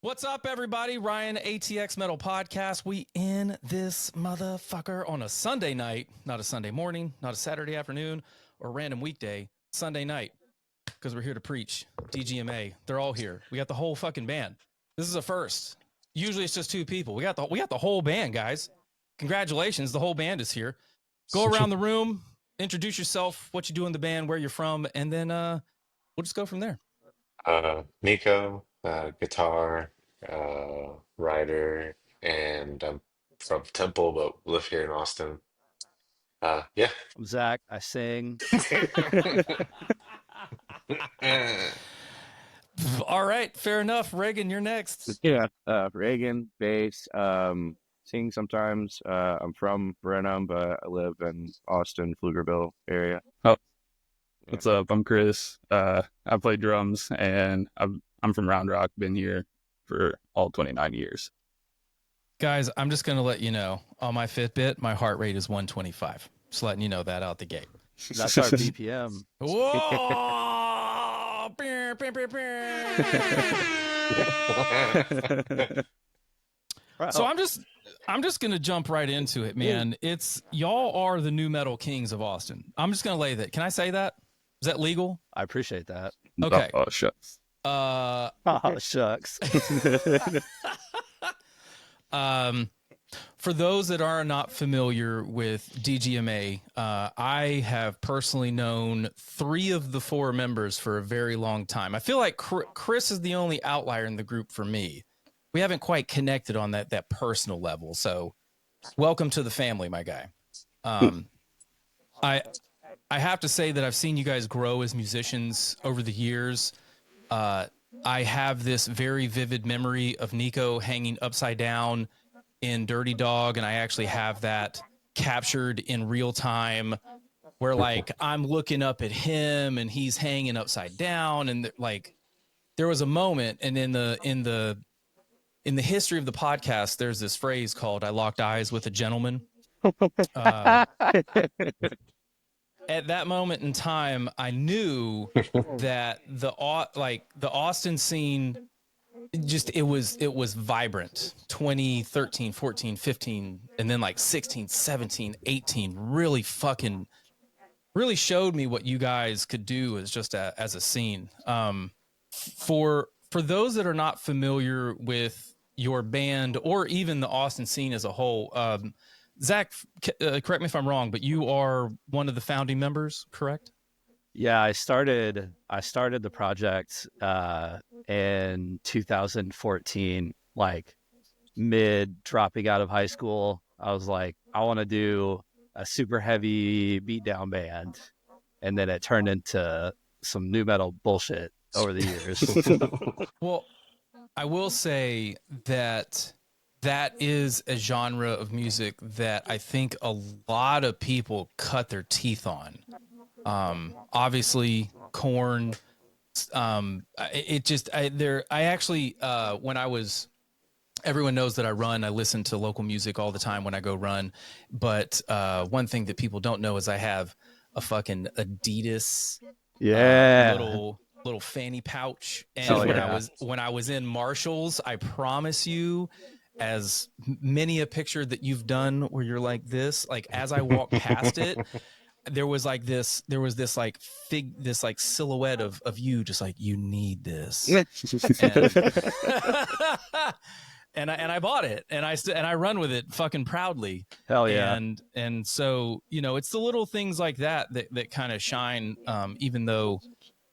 What's up, everybody? Ryan, ATX Metal Podcast. We in this motherfucker on a Sunday night, not a Sunday morning, not a Saturday afternoon, or a random weekday. Sunday night, because we're here to preach. DGMA, they're all here. We got the whole fucking band. This is a first. Usually it's just two people. We got the whole band, guys. Congratulations, the whole band is here. Go around the room, introduce yourself, what you do in the band, where you're from, and then we'll just go from there. Nico, guitar, writer, and I'm from Temple, but live here in Austin. Yeah. I'm Zach. I sing. All right, fair enough. Reagan, you're next. Yeah, Reagan, bass, sing sometimes. I'm from Brenham, but I live in Austin, Pflugerville area. Oh, what's up? I'm Chris. I play drums, and I'm from Round Rock. Been here for all 29 years. Guys, I'm just going to let you know, on my Fitbit, my heart rate is 125. Just letting you know that out the gate. That's our BPM. Whoa! So I'm just going to jump right into it, man. It's y'all are the new metal kings of Austin. I'm just going to lay that. Can I say that? Is that legal? I appreciate that. Okay. Oh, shucks. Oh, shucks. For those that are not familiar with DGMA, I have personally known 3 of the 4 members for a very long time. I feel like Chris is the only outlier in the group for me. We haven't quite connected on that personal level. So welcome to the family, my guy. I have to say that I've seen you guys grow as musicians over the years. I have this very vivid memory of Nico hanging upside down in Dirty Dog, and I actually have that captured in real time where like I'm looking up at him and he's hanging upside down, and like there was a moment, and in the history of the podcast there's this phrase called "I locked eyes with a gentleman." At that moment in time, I knew that the Austin scene, just it was vibrant. 2013, 14, 15, and then like 16, 17, 18 really showed me what you guys could do as just as a scene. For those that are not familiar with your band or even the Austin scene as a whole, Zach, correct me if I'm wrong, but you are one of the founding members, correct? Yeah, I started the project in 2014, like mid dropping out of high school. I was like, I want to do a super heavy beatdown band, and then it turned into some new metal bullshit over the years. Well, I will say that is a genre of music that I think a lot of people cut their teeth on. Obviously, Korn. When everyone knows that I listen to local music all the time when I go run. But one thing that people don't know is I have a fucking Adidas, little fanny pouch. And when I was in Marshalls, I promise you, as many a picture that you've done where you're like this, like as I walk past it, there was this silhouette of you just like, you need this. And I bought it, and I run with it fucking proudly. Hell yeah. And so, you know, it's the little things like that kind of shine, even though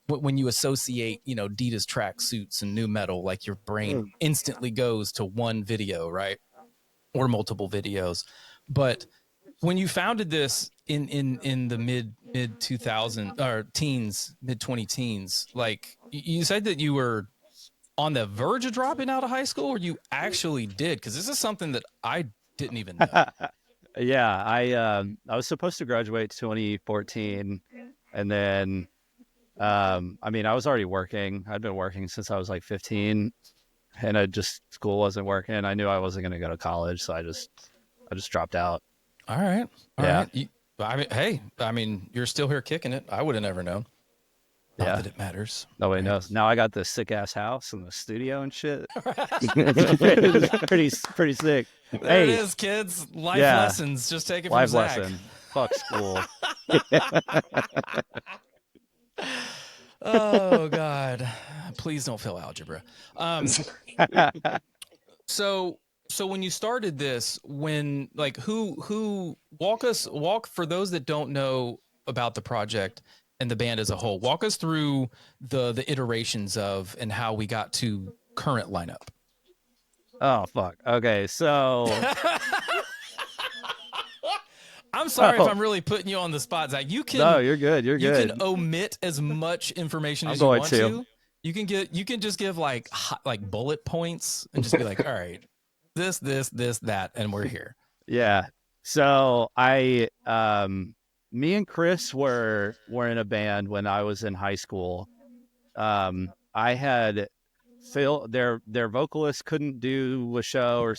when you associate, you know, Adidas track suits and new metal, like your brain instantly goes to one video, right? Or multiple videos. But when you founded this in the mid 2000 or teens, mid 20 teens, like you said that you were on the verge of dropping out of high school, or you actually did? Because this is something that I didn't even know. Yeah, I was supposed to graduate 2014, and then I was already working. I'd been working since I was like 15, and school wasn't working. I knew I wasn't going to go to college, so I just dropped out. All right. All right. Hey, you're still here kicking it. I would have never known. Not that it matters. Nobody knows. Now I got this sick ass house and the studio and shit. It's pretty sick. There it is, kids. Life lessons. Just take it from Zach. Lesson. Fuck school. Oh God! Please don't fail algebra. So when you started this, who walk for those that don't know about the project and the band as a whole, walk us through the iterations of and how we got to current lineup. Oh fuck. Okay, so I'm sorry if I'm really putting you on the spot, Zach. You can. No, you're good. You're good. You can omit as much information as you want to. You can just give like bullet points and just be like, all right, this, that, and we're here. Yeah. So me and Chris were in a band when I was in high school. I had Phil, their vocalist couldn't do a show or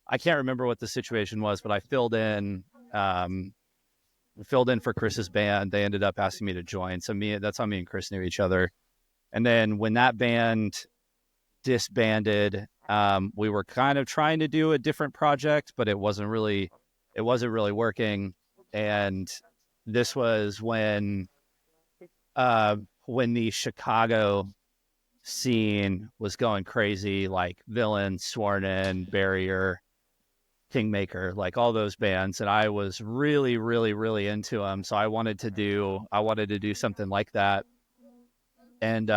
I can't remember what the situation was, but I filled in for Chris's band. They ended up asking me to join. So that's how me and Chris knew each other. And then when that band disbanded, we were kind of trying to do a different project, but it wasn't really working. And this was when the Chicago scene was going crazy, like Villain, Sworn In, Barrier, Kingmaker, like all those bands, and I was really, really, really into them. So I wanted to do something like that. And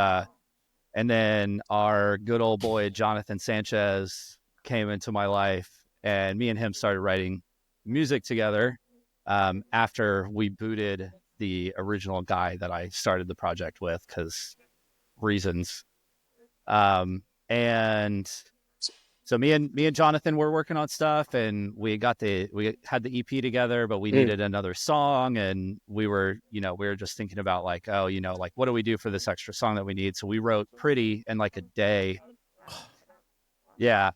then our good old boy Jonathan Sanchez came into my life, and me and him started writing music together after we booted the original guy that I started the project with, because reasons. And so me and Jonathan were working on stuff, and we had the EP together, but we needed another song, and we were just thinking about like, what do we do for this extra song that we need? So we wrote Pretty in like a day. Yeah.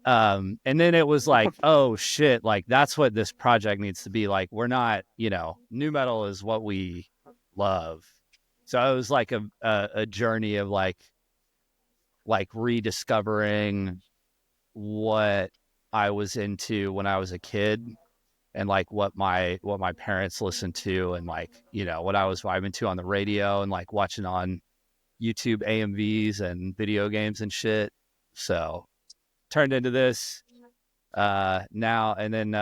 And then it was like, oh shit, like that's what this project needs to be. Like, we're not, nu metal is what we love. So it was like a journey of like rediscovering what I was into when I was a kid, and like what my parents listened to, and like, what I was vibing to on the radio, and like watching on YouTube AMVs and video games and shit. So turned into this now. And then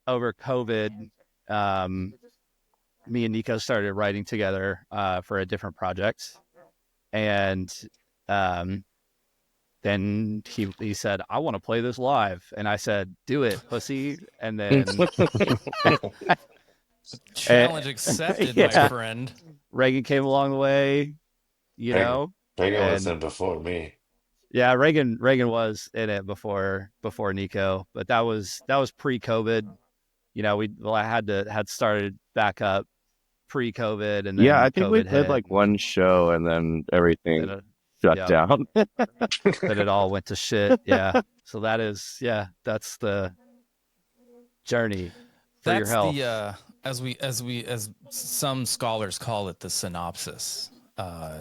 over COVID, me and Nico started writing together for a different project. And then he said, I want to play this live. And I said, do it, pussy. And then challenge accepted, my friend. Reagan came along the way, Reagan was in before me. Yeah, Reagan was in it before Nico, but that was pre-COVID. I had started back up pre-COVID, and then I think COVID we played like one show, and then everything shut down. But it all went to shit. Yeah. So that's the journey for your health. As some scholars call it, the synopsis.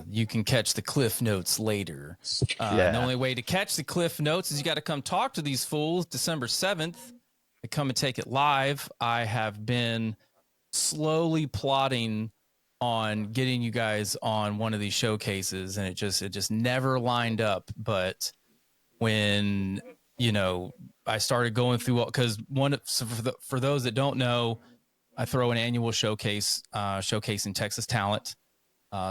You can catch the cliff notes later. The only way to catch the cliff notes is you got to come talk to these fools December 7th. They come and take it live. I have been slowly plotting on getting you guys on one of these showcases, and it just never lined up. But when I started going through, because for those that don't know, I throw an annual showcase showcasing Texas talent.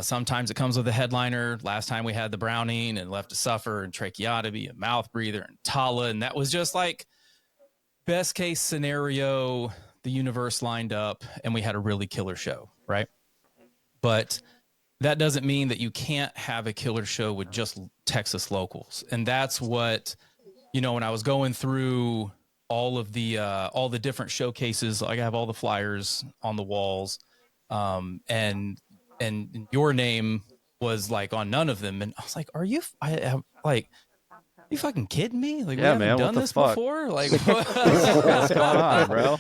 Sometimes it comes with a headliner. Last time we had the Browning and Left to Suffer and Tracheotomy and Mouth Breather and Tala, and that was just like best case scenario. The universe lined up and we had a really killer show, right? But that doesn't mean that you can't have a killer show with just Texas locals. And that's what, when I was going through all the different showcases, like I have all the flyers on the walls, and your name was like on none of them. And I was like, are you fucking kidding me? Like, yeah, we haven't done this before? Like, what's going on, bro?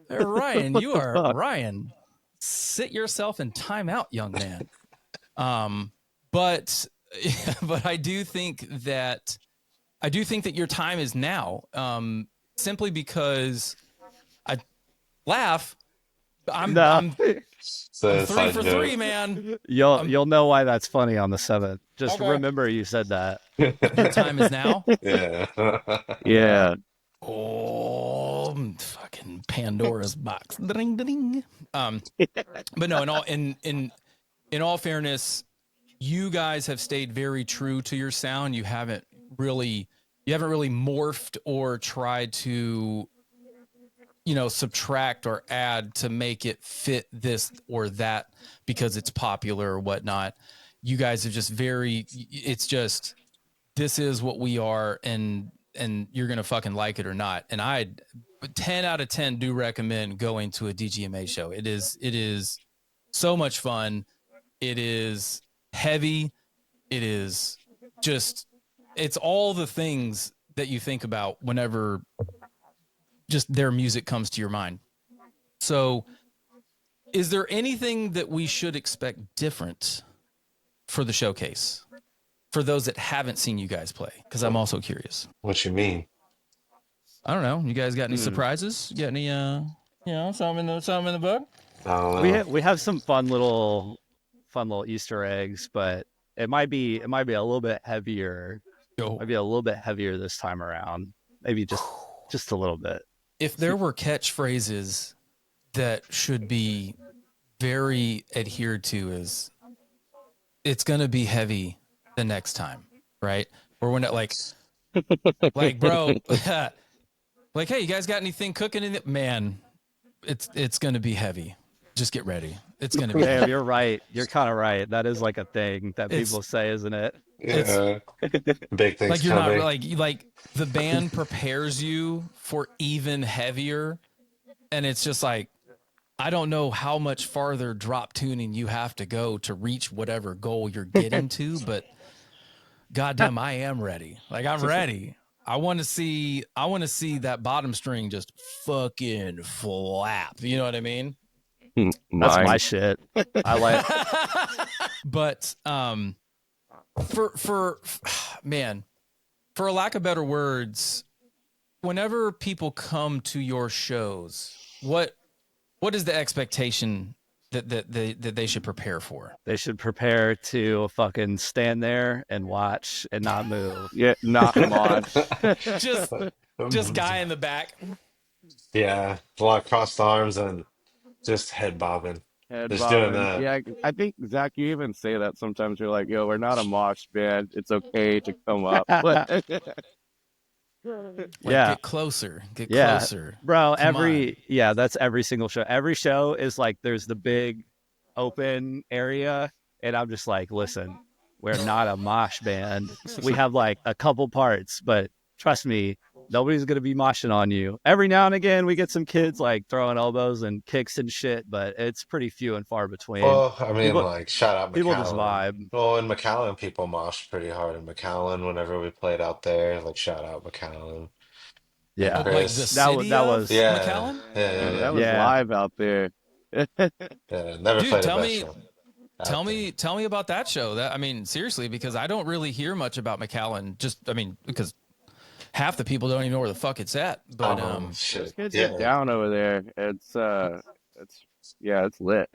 Ryan, Ryan, sit yourself in timeout, young man. But but I do think that your time is now. Simply because I laugh. I'm 3 for 3, man. You'll know why that's funny on the 7th. Just remember you said that. Your time is now. Yeah. Oh, fucking Pandora's box. Ding, ding. But no, in all fairness, you guys have stayed very true to your sound. You haven't really morphed or tried to, subtract or add to make it fit this or that because it's popular or whatnot. You guys have just it's just, this is what we are, and you're going to fucking like it or not. And I 10 out of 10 do recommend going to a DGMA show. It is so much fun. It is heavy. It is just, it's all the things that you think about whenever just their music comes to your mind. So is there anything that we should expect different for the showcase for those that haven't seen you guys play? Because I'm also curious. What you mean? I don't know. You guys got any surprises? You got any something in the book? We have some fun little Easter eggs, but it might be a little bit heavier. Maybe a little bit heavier this time around. Maybe just a little bit. If there were catchphrases that should be very adhered to, is it's going to be heavy the next time, right? Or when it like bro, like, hey, you guys got anything cooking in it? Man, it's going to be heavy. Just get ready. It's going to be. Damn, you're right. You're kind of right. That is like a thing that people say, isn't it? Yeah. Big things like you're coming. not like the band prepares you for even heavier, and it's just like, I don't know how much farther drop tuning you have to go to reach whatever goal you're getting to, but goddamn, I am ready. Like, I'm ready. I want to see that bottom string just fucking flap. You know what I mean? That's my shit. I like. But for man, for a lack of better words, whenever people come to your shows, what is the expectation that they should prepare for? They should prepare to fucking stand there and watch and not move. Yeah, not watch. just guy in the back. Yeah, a lot of crossed arms and just head bobbing. Just doing that. Yeah, I think, Zach, you even say that sometimes. You're like, yo, we're not a mosh band. It's okay to come up. Get closer. Get closer. Bro, that's every single show. Every show is like, there's the big open area, and I'm just like, listen, we're not a mosh band. We have like a couple parts, but trust me, nobody's going to be moshing on you. Every now and again, we get some kids like throwing elbows and kicks and shit, but it's pretty few and far between. Well, I mean, shout out McAllen. People just vibe. Well, in McAllen, people mosh pretty hard in McAllen whenever we played out there. Like, shout out McAllen. Yeah. Like the city that was McAllen? Yeah. That was live out there. Never played a best show. Tell me about that show. That, I mean, seriously, because I don't really hear much about McAllen. Because half the people don't even know where the fuck it's at. But shit. Kids get down over there. It's lit.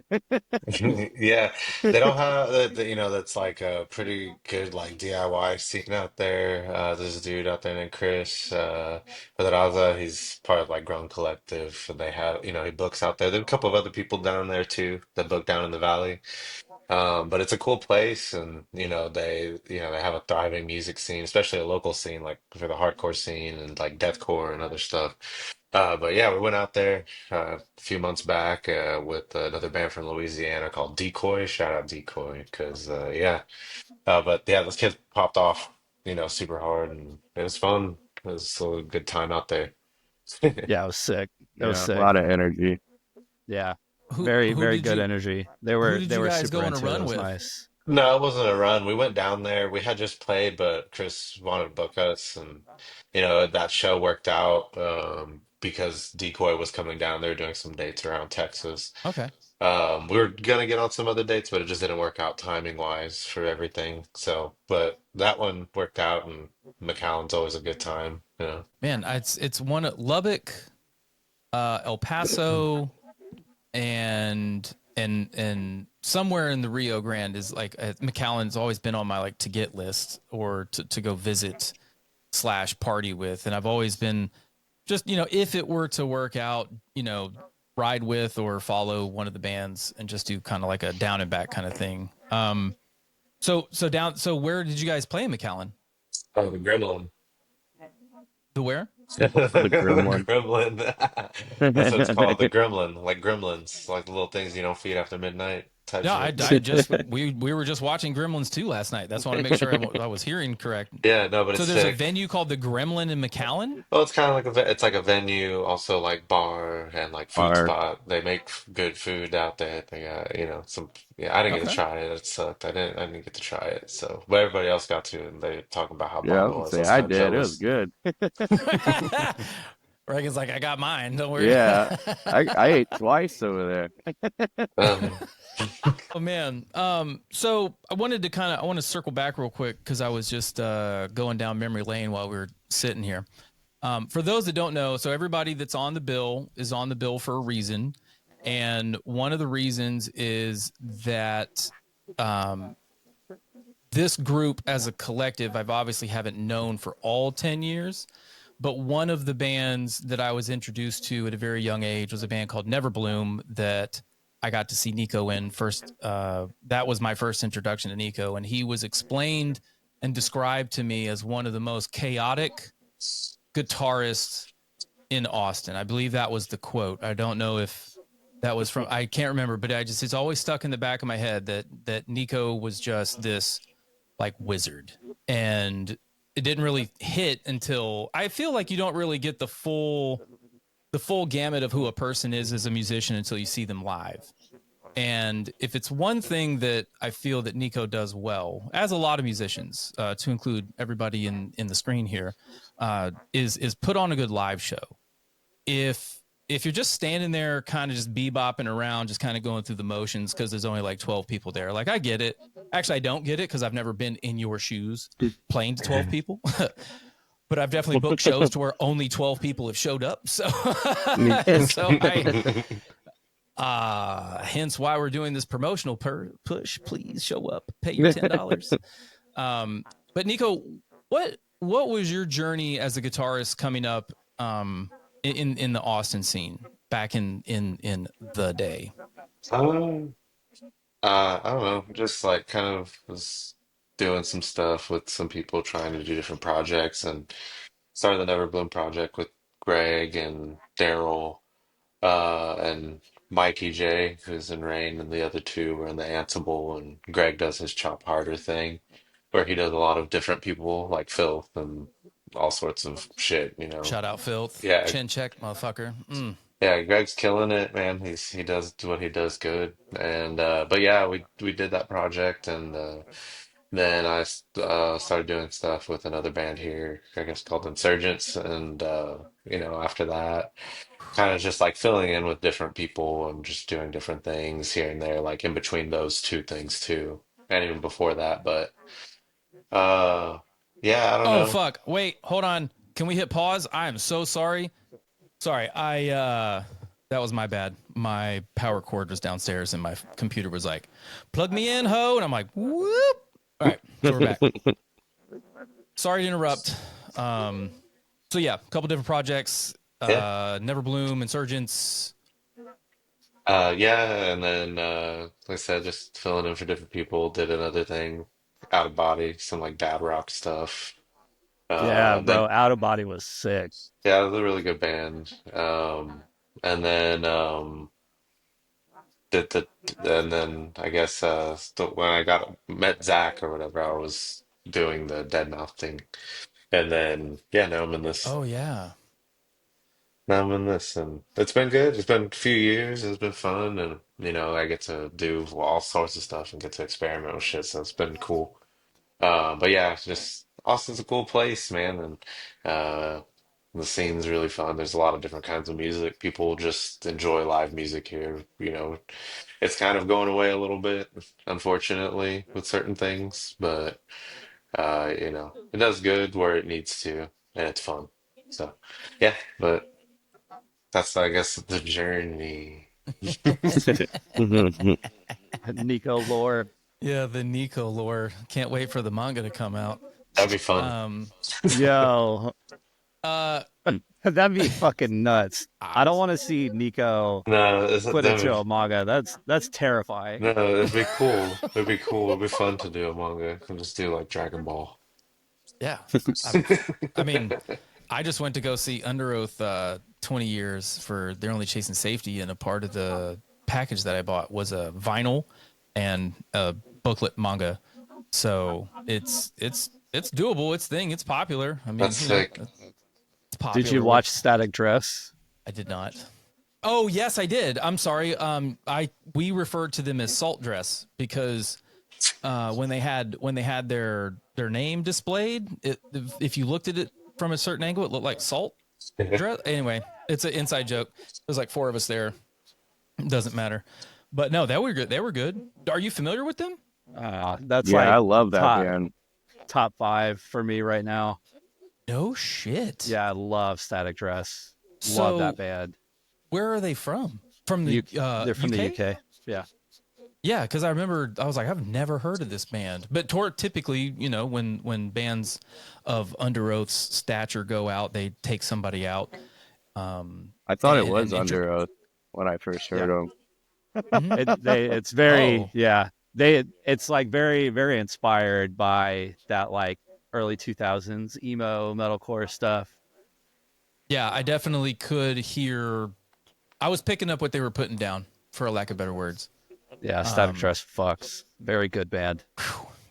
Yeah, they don't have that's like a pretty good like DIY scene out there. There's a dude out there named Chris Pedraza. He's part of like Grown Collective. And they have, he books out there. There's a couple of other people down there too that book down in the valley. But it's a cool place, and they have a thriving music scene, especially a local scene like for the hardcore scene and like deathcore and other stuff. But yeah, we went out there a few months back with another band from Louisiana called Decoy. Shout out Decoy, because but yeah, those kids popped off, super hard, and it was fun. It was a good time out there. Yeah, it was sick. It was sick. A lot of energy. Yeah. Very good energy. They were super into it. It was nice. No, it wasn't a run. We went down there. We had just played, but Chris wanted to book us, and that show worked out because Decoy was coming down. They were doing some dates around Texas. Okay. We were gonna get on some other dates, but it just didn't work out timing wise for everything. So, but that one worked out, and McAllen's always a good time, you know. Man, it's one at Lubbock, El Paso, and somewhere in the Rio Grande is like McAllen's always been on my like to get list or to go visit slash party with, and I've always been just, you know, if it were to work out, you know, ride with or follow one of the bands and just do kind of like a down and back kind of thing. So where did you guys play in McAllen? Oh, the Gremlin. The where? The The gremlin. Gremlin. That's what it's called, the Gremlin, like gremlins, like the little things you don't feed after midnight type No, shit. I just we were just watching Gremlins 2 last night. That's why I want to make sure I was hearing correct. Yeah, no, but So it's there's a sick. venue called the Gremlin in McAllen. Well, it's kind of like it's like a venue, also like bar and like food Are spot. They make good food out there. They got, you know, some. Yeah, I didn't get to Okay. try it. It sucked. I didn't get to try it. So, but everybody else got to, and they talking about how yeah, I bomb it was gonna was. I say was I kind of did. It was jealous. good. Reagan's like, I got mine. Don't worry. Yeah, I ate twice over there. Um, Oh man. So I wanted to I want to circle back real quick because I was just going down memory lane while we were sitting here. For those that don't know, so everybody that's on the bill is on the bill for a reason, and one of the reasons is that this group as a collective, I've obviously haven't known for all 10 years, but one of the bands that I was introduced to at a very young age was a band called Never Bloom that I got to see Nico in first. That was my first introduction to Nico, and he was explained and described to me as one of the most chaotic guitarists in Austin. I believe that was the quote. I don't know if that was from, I can't remember, but it's always stuck in the back of my head that Nico was just this like wizard, and it didn't really hit until I feel like you don't really get the full gamut of who a person is as a musician until you see them live. And if it's one thing that I feel that Nico does well, as a lot of musicians, to include everybody in the screen here, is put on a good live show. If you're just standing there kind of just bebopping around, just kind of going through the motions because there's only like 12 people there, like I get it. Actually, I don't get it because I've never been in your shoes playing to 12 people. But I've definitely booked shows to where only 12 people have showed up. So, hence why we're doing this promotional push. Please show up, pay your $10. But Nico, what was your journey as a guitarist coming up in the Austin scene back in the day? I don't know, just like kind of was doing some stuff with some people trying to do different projects, and started the Never Bloom project with Greg and Daryl, and Mikey J, who's in Rain, and the other two were in the Ansible, and Greg does his Chop Harder thing, where he does a lot of different people like Filth and all sorts of shit, you know. Shout out Filth, Yeah, chin check, motherfucker. yeah, Greg's killing it, man. He does what he does good, and but yeah, we did that project, and then I started doing stuff with another band here, I guess called Insurgents, and you know, after that, kind of just like filling in with different people and just doing different things here and there, like in between those two things too, and even before that. But uh, yeah, I don't Oh know. fuck! Wait, hold on. Can we hit pause? I am so sorry. Sorry, that was my bad. My power cord was downstairs, and my computer was like, "Plug me in, ho!" And I'm like, "Whoop!" All right, so we're back. Sorry to interrupt. So yeah, a couple different projects. Yeah. Never Bloom, Insurgents. Yeah, and then like I said, just filling in for different people. Did another thing, out of body, some like dad rock stuff. Yeah, Then bro, Out of Body was sick. yeah, it was a really good band. And then did the and then I guess when I got met Zach or whatever, I was doing the Dead Mouth thing, and then yeah, now I'm in this. Oh yeah. Now I'm in this, and it's been good. It's been a few years. It's been fun, and you know, I get to do all sorts of stuff and get to experiment with shit. So it's been cool. But yeah, it's just Austin's a cool place, man, and The scene's really fun. There's a lot of different kinds of music. People just enjoy live music here. It's kind of going away a little bit, unfortunately, with certain things, but it does good where it needs to, and it's fun. So, yeah, but that's, I guess, the journey. Nico lore. Yeah, the Nico lore. Can't wait for the manga to come out. That'd be fun. Yo, Uh, that'd be fucking nuts. I don't want to see Nico No, put it to a manga. That's terrifying. no, it'd be cool. It'd be cool. It'd be fun to do a manga. And just do like Dragon Ball. yeah. I mean, I just went to go see Under Oath 20 years for They're Only Chasing Safety, and a part of the package that I bought was a vinyl and a booklet manga. So it's doable. It's popular. I mean, That's sick. it's popular. Did you watch Static Dress? I did not. Oh yes, I did. I'm sorry. We referred to them as Salt Dress because when they had their name displayed, if you looked at it from a certain angle, it looked like Salt Dress. Anyway, it's an inside joke. There's like 4 of us there. It doesn't matter. But no, they were good. They were good. Are you familiar with them? That's I love that band. Top 5 for me right now. No shit. Yeah, I love Static Dress. So, love that band. Where are they from? From the they're from UK? the UK. Yeah. Yeah, because I remember I was like, I've never heard of this band. But typically, when bands of Under Oath's stature go out, they take somebody out. I thought it was Under Oath when I first heard them. It's very it's like very, very inspired by that like early 2000s emo metalcore stuff. Yeah, I definitely could hear. I was picking up what they were putting down, for a lack of better words. Yeah, Static Dress fucks. Very good band.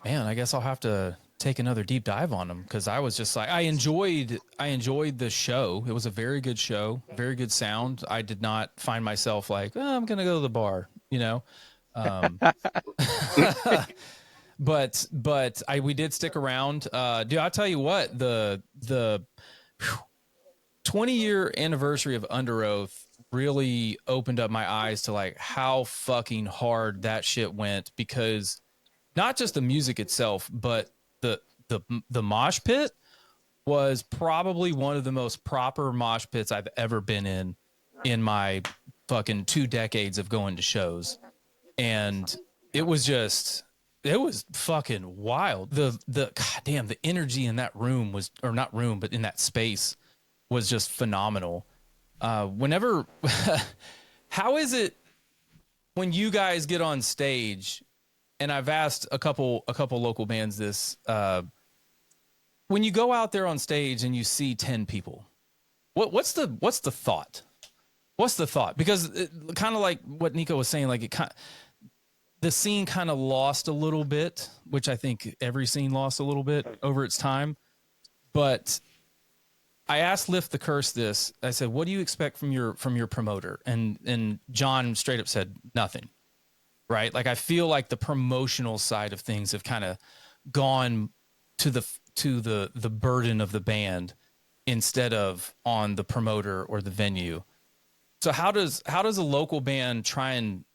Man, I guess I'll have to take another deep dive on them because I was just like, I enjoyed the show. It was a very good show, very good sound. I did not find myself like, I'm gonna go to the bar, but we did stick around. Dude, I'll tell you what, the 20-year anniversary of Under Oath really opened up my eyes to like how fucking hard that shit went, because not just the music itself, but the mosh pit was probably one of the most proper mosh pits I've ever been in my fucking 2 decades of going to shows. And it was fucking wild. The goddamn, the energy in that room was, or not room, but in that space was just phenomenal. Whenever, how is it when you guys get on stage? And I've asked a couple local bands this, when you go out there on stage and you see 10 people, what's the thought? What's the thought? Because kind of like what Nico was saying, like the scene kind of lost a little bit, which I think every scene lost a little bit over its time. But I asked Lift the Curse this. I said, "What do you expect from your promoter?" And John straight up said, "Nothing." Right? Like, I feel like the promotional side of things have kind of gone to the burden of the band instead of on the promoter or the venue. So how does a local band try and,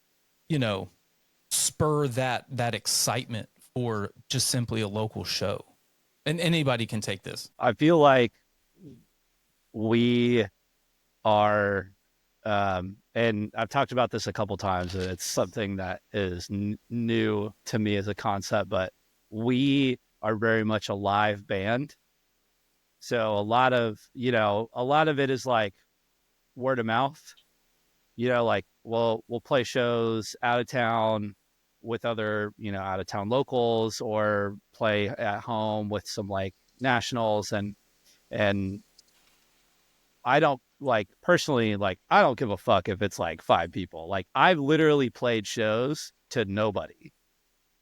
spur that excitement for just simply a local show? And anybody can take this. I feel like we are, and I've talked about this a couple times, and it's something that is new to me as a concept, but we are very much a live band. So a lot of it is like word of mouth, like we'll play shows out of town with other, out of town locals, or play at home with some like nationals. And I don't personally, I don't give a fuck if it's like 5 people. Like, I've literally played shows to nobody,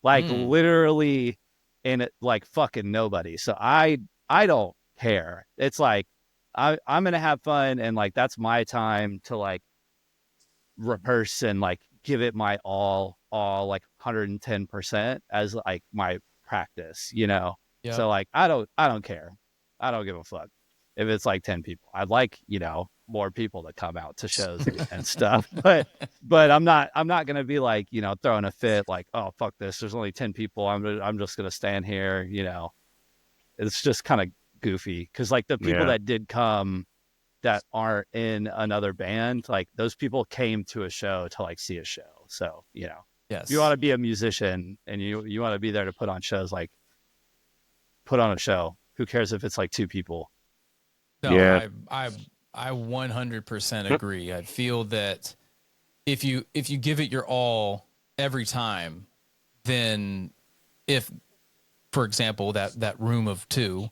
literally in it, like fucking nobody. So I don't care. It's like, I'm going to have fun. And like, that's my time to like rehearse and like give it my all like 110% as like my practice, Yep. So like, I don't care. I don't give a fuck. if it's like 10 people. I'd like, more people to come out to shows and stuff. But I'm not going to be like, throwing a fit like, oh, fuck this. There's only 10 people. I'm just going to stand here, It's just kind of goofy cuz like the people that did come that aren't in another band, like those people came to a show to like see a show. So, yes, if you want to be a musician and you want to be there to put on shows, like put on a show. Who cares if it's like 2 people? No, I 100% agree. I feel that if you give it your all every time, then if, for example, that room of 2,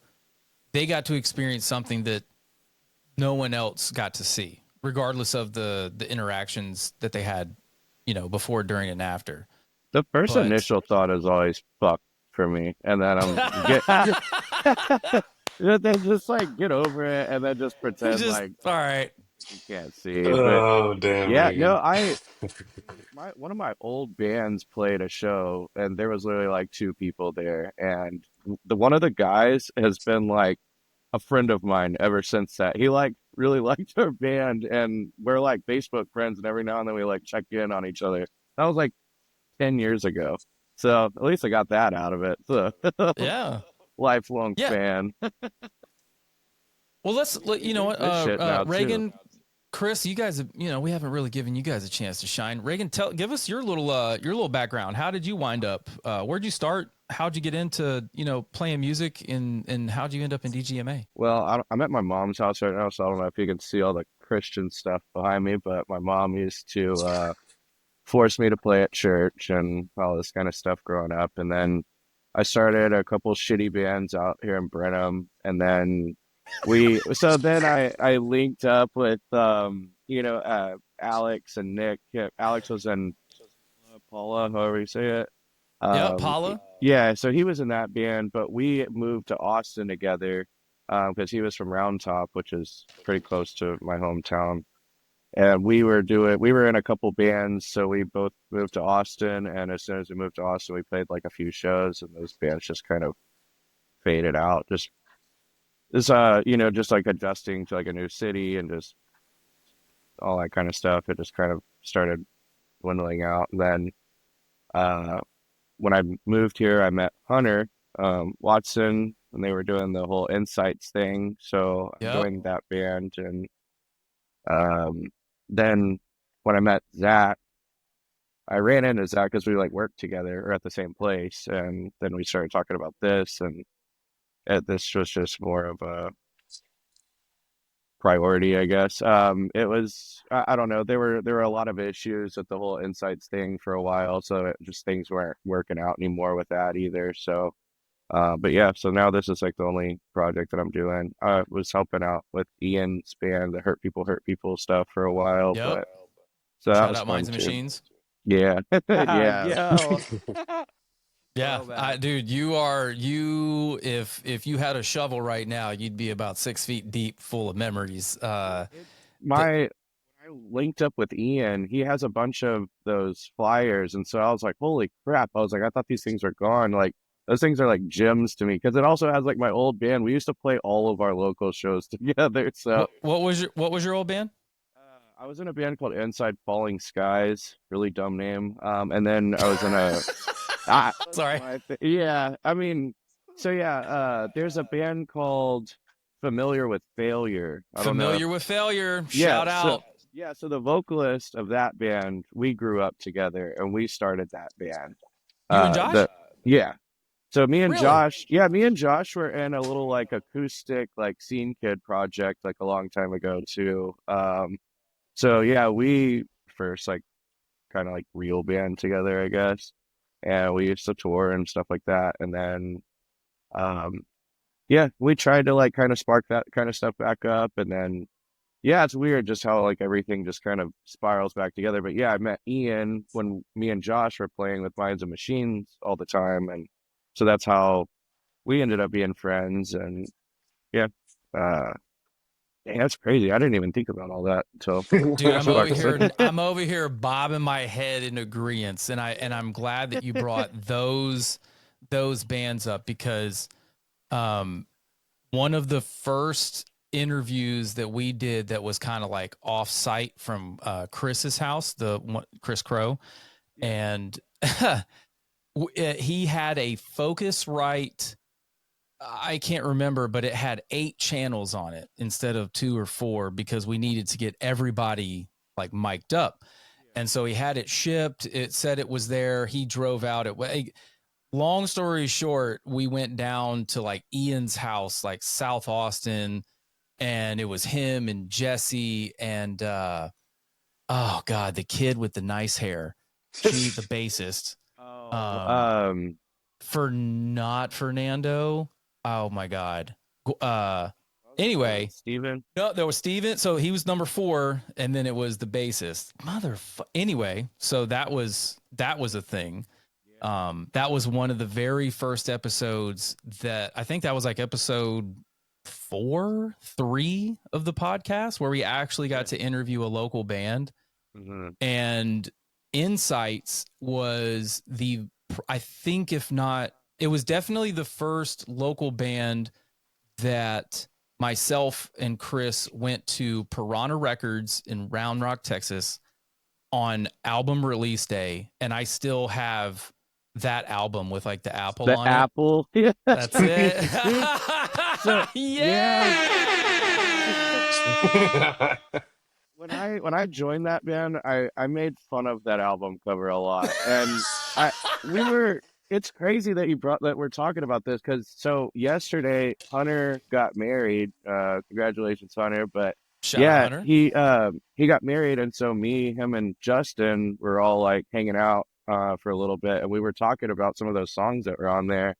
they got to experience something that no one else got to see, regardless of the interactions that they had, before, during, and after. The first initial thought is always fuck for me, and then then just like get over it, and then just pretend like all right, you can't see. Oh, damn, yeah, Megan. no, one of my old bands played a show, and there was literally like 2 people there, and one of the guys has been like a friend of mine ever since that. He like really liked our band, and we're like Facebook friends, and every now and then we like check in on each other. That was like 10 years ago. So at least I got that out of it. So yeah, lifelong fan. Well, you know what, Reagan, too. Chris, you guys, we haven't really given you guys a chance to shine. Reagan, give us your little background. How did you wind up? Where'd you start? How'd you get into, playing music, and how'd you end up in DGMA? Well, I'm at my mom's house right now, so I don't know if you can see all the Christian stuff behind me, but my mom used to force me to play at church and all this kind of stuff growing up. And then I started a couple shitty bands out here in Brenham, and then I linked up with Alex and Nick. Yeah, Alex was in Paula, however you say it. Paula. Yeah, so he was in that band, but we moved to Austin together because he was from Round Top, which is pretty close to my hometown. And we were in a couple bands, so we both moved to Austin. And as soon as we moved to Austin, we played like a few shows, and those bands just kind of faded out. Just like adjusting to like a new city and just all that kind of stuff. It just kind of started dwindling out. And then when I moved here, I met Hunter Watson, and they were doing the whole Insights thing. So I joined that band, and then when I met Zach, I ran into Zach because we like worked together or at the same place, and then we started talking about this, and this was just more of a priority, I guess. It was I don't know. There were a lot of issues with the whole Insights thing for a while, so things weren't working out anymore with that either. So, but yeah, so now this is like the only project that I'm doing. I was helping out with Ian's band, the Hurt People stuff for a while. Yep. But so shout out Minds and Machines. Yeah, yeah. Yeah, dude, if you had a shovel right now, you'd be about 6 feet deep, full of memories. When I linked up with Ian, he has a bunch of those flyers, and so I was like, holy crap. I was like, I thought these things were gone. Like, those things are like gems to me, because it also has like my old band. We used to play all of our local shows together. So what was your old band? I was in a band called Inside Falling Skies, really dumb name. And then I was in a sorry. Yeah, I mean, so yeah, there's a band called Familiar with Failure. With Failure. Shout out. So the vocalist of that band, we grew up together, and we started that band. You and Josh? Yeah. So me and Josh were in a little like acoustic like Scene Kid project like a long time ago too. So yeah, we first like kind of like real band together, I guess. And we used to tour and stuff like that. And then, we tried to like kind of spark that kind of stuff back up. And then, it's weird just how like everything just kind of spirals back together. But yeah, I met Ian when me and Josh were playing with Minds and Machines all the time. And so that's how we ended up being friends. And that's crazy. I didn't even think about all that until dude, I'm over here bobbing my head in agreement, and I'm glad that you brought those bands up, because one of the first interviews that we did that was kind of like off site from Chris's house, the one, Chris Crow, and he had a Focusrite. I can't remember, but it had 8 channels on it instead of 2 or 4 because we needed to get everybody like mic'd up. And so he had it shipped. It said it was there. He drove out. Long story short, we went down to like Ian's house, like South Austin, and it was him and Jesse and oh God, the kid with the nice hair. She, the bassist. Not Fernando. Oh my God. Anyway, Steven. No, there was Steven. So he was number 4, and then it was the bassist. Anyway, so that was a thing. That was one of the very first episodes that I think that was like episode 3 of the podcast where we actually got to interview a local band. Mm-hmm. And Insights was I think if not, it was definitely the first local band that myself and Chris went to Piranha Records in Round Rock, Texas on album release day. And I still have that album with like the apple on it. Yeah. That's it. So, yeah. When I joined that band, I made fun of that album cover a lot. And it's crazy that we're talking about this because so yesterday Hunter got married. Congratulations, Hunter. But Shout out, Hunter. He got married, and so him and Justin were all like hanging out for a little bit, and we were talking about some of those songs that were on there.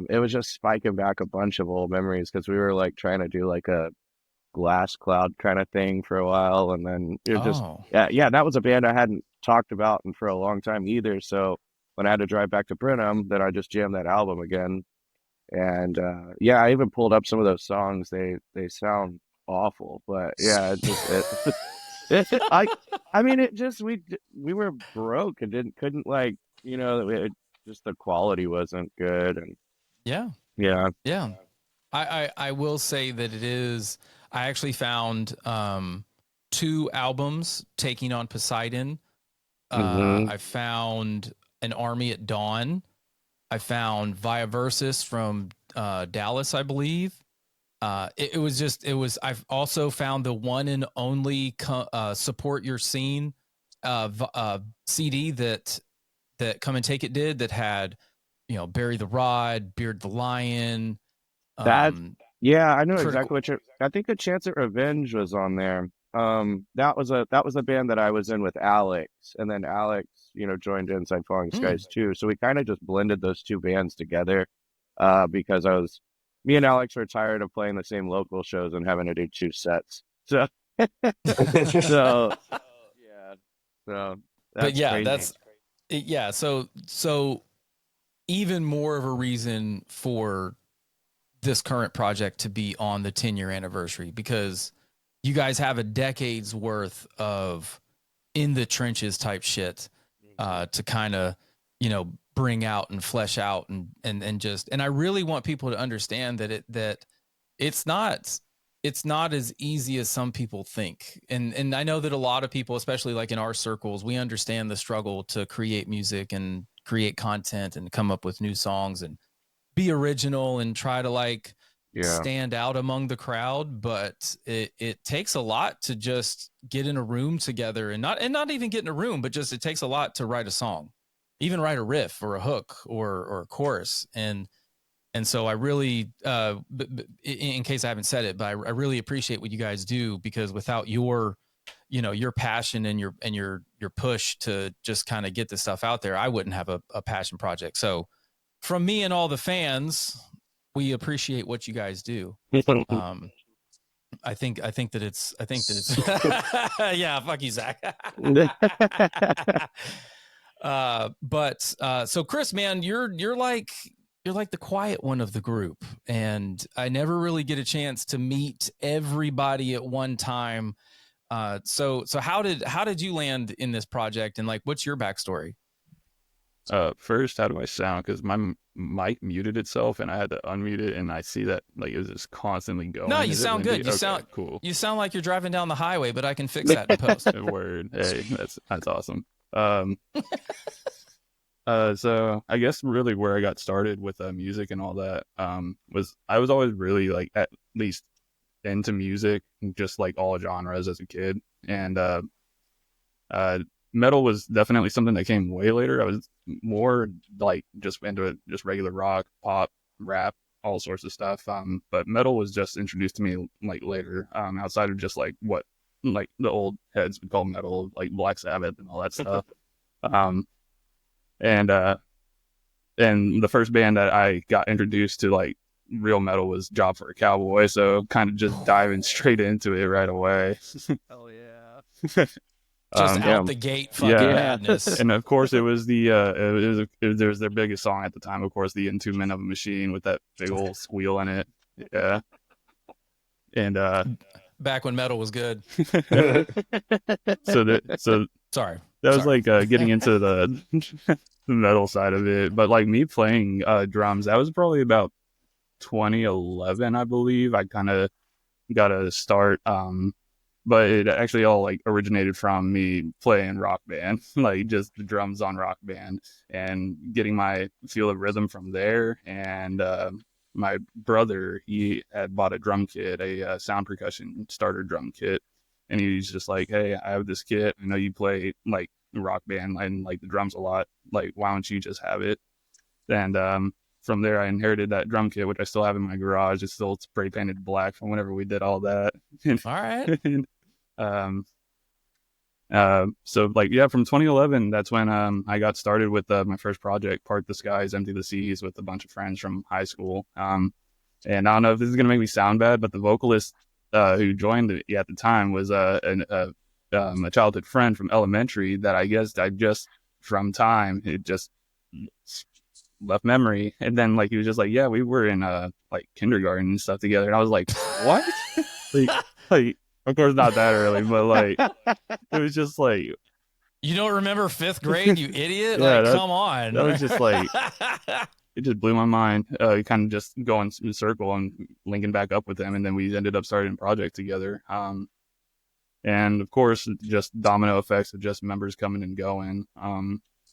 It was just spiking back a bunch of old memories because we were like trying to do like a Glass Cloud kind of thing for a while, and then it just that was a band I hadn't talked about for a long time either. So when I had to drive back to Brenham, then I just jammed that album again, and I even pulled up some of those songs. They sound awful, but yeah, I mean it just we were broke and couldn't like just the quality wasn't good, and yeah. I will say that it is. I actually found 2 albums, Taking on Poseidon. I found An Army at Dawn. I found Via Versus from Dallas, I believe. I've also found the one and only Support Your Scene CD that Come and Take It did that had, Bury the Rod, Beard the Lion. I know exactly what I think A Chance at Revenge was on there. That was a band that I was in with Alex, and then Alex, joined Inside Falling Skies too. So we kind of just blended those 2 bands together, because me and Alex were tired of playing the same local shows and having to do 2 sets. So, so even more of a reason for this current project to be on the 10-year anniversary, because you guys have a decade's worth of in the trenches type shit to kind of, bring out and flesh out and I really want people to understand that it's not as easy as some people think. And I know that a lot of people, especially like in our circles, we understand the struggle to create music and create content and come up with new songs and be original and try to stand out among the crowd. But it takes a lot to just get in a room together and not even get in a room, but just, it takes a lot to write a song, even write a riff or a hook or a chorus. And so I really, in case I haven't said it, but I really appreciate what you guys do, because without your passion and your push to just kind of get this stuff out there, I wouldn't have a passion project. So from me and all the fans, we appreciate what you guys do. I think that it's yeah, fuck you, Zach. So Chris, man, you're like the quiet one of the group, and I never really get a chance to meet everybody at one time. So how did you land in this project, and what's your backstory? First, how do I sound? Because my mic muted itself, and I had to unmute it, and I see that like it was just constantly going. No, you Is it sound windy? good. You Okay, sound cool. You sound like you're driving down the highway, but I can fix that in post. Word. Hey, that's awesome. So I guess really where I got started with music and all that was I was always really like at least into music, just like all genres as a kid, and metal was definitely something that came way later. I was more like just into it, just regular rock, pop, rap, all sorts of stuff. But metal was just introduced to me like later, outside of just like what like the old heads would call metal, like Black Sabbath and all that stuff. And the first band that I got introduced to like real metal was Job for a Cowboy, so kind of just diving straight into it right away. Hell yeah. Just out the gate, fucking madness. And of course, it was the it was their biggest song at the time. Of course, the "Into Men of a Machine" with that big old squeal in it. Yeah, and back when metal was good. so sorry, that was like getting into the metal side of it. But like me playing drums, that was probably about 2011, I believe. I kind of got a start. But it actually all like originated from me playing Rock Band, like just the drums on Rock Band, and getting my feel of rhythm from there. And my brother, he had bought a drum kit, a sound percussion starter drum kit, and he's just like, "Hey, I have this kit. I know you play like Rock Band and like the drums a lot. Like, why don't you just have it?" And from there, I inherited that drum kit, which I still have in my garage. It's still spray painted black from whenever we did all that. All right. So like, yeah, from 2011, that's when I got started with my first project, Part the Skies, Empty the Seas, with a bunch of friends from high school. And I don't know if this is gonna make me sound bad, but the vocalist who joined at the time was a childhood friend from elementary that I guess I just from time it just left memory. And then like he was just like, yeah, we were in like kindergarten and stuff together, and I was like, what? like of course not that early, but like it was just like, you don't remember 5th grade, you idiot? Yeah, like, come on. That was just like it just blew my mind. Kind of just going in a circle and linking back up with him, and then we ended up starting a project together. And of course, just domino effects of just members coming and going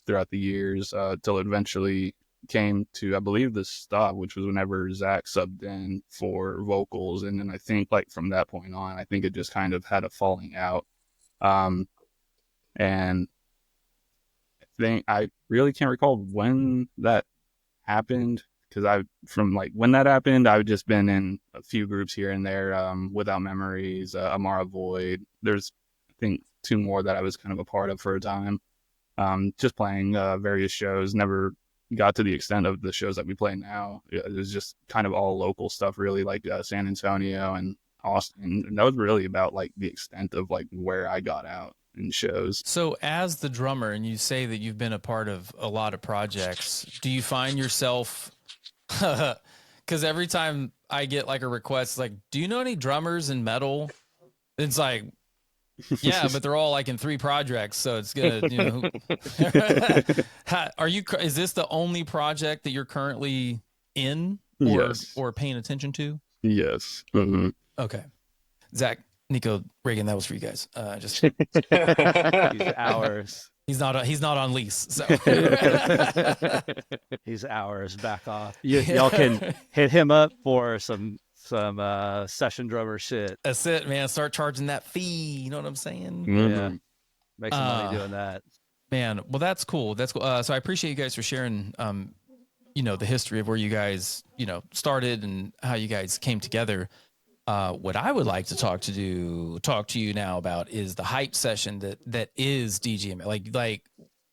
throughout the years, till it eventually came to, I believe, the stop, which was whenever Zach subbed in for vocals. And then I think like from that point on, I think it just kind of had a falling out. And I think I really can't recall when that happened, because from like when that happened, I've just been in a few groups here and there, Without Memories, Amara Void. There's, I think, 2 more that I was kind of a part of for a time. Just playing various shows. Never got to the extent of the shows that we play now. It was just kind of all local stuff, really, like San Antonio and Austin. And that was really about like the extent of like where I got out in shows. So as the drummer, and you say that you've been a part of a lot of projects, do you find yourself, because every time I get like a request, like, do you know any drummers in metal? It's like, yeah, but they're all like in 3 projects, so it's gonna, you know. Is this the only project that you're currently in, or paying attention to? Yes. Okay. Zach, Nico, Reagan, that was for you guys. Just He's ours. He's not on lease, so he's ours. Back off. Y'all can hit him up for some session drummer shit. That's it, man. Start charging that fee. You know what I'm saying? Yeah, make some money doing that, man. Well, that's cool. That's cool. So I appreciate you guys for sharing the history of where you guys started and how you guys came together. What I would like to talk to you now about is the hype session that is DGMA. Like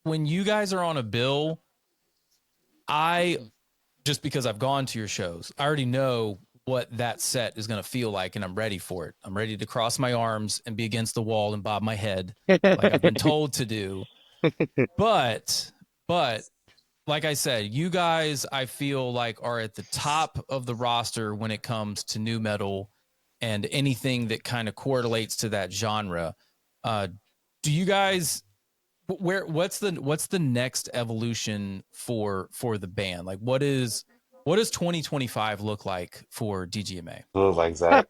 when you guys are on a bill, just because I've gone to your shows, I already know what that set is going to feel like, and I'm ready for it. I'm ready to cross my arms and be against the wall and bob my head like I've been told to do. But like I said, you guys, I feel like, are at the top of the roster when it comes to new metal and anything that kind of correlates to that genre. Do you guys, what's the next evolution for the band? Like what does 2025 look like for DGMA? Look like Zach.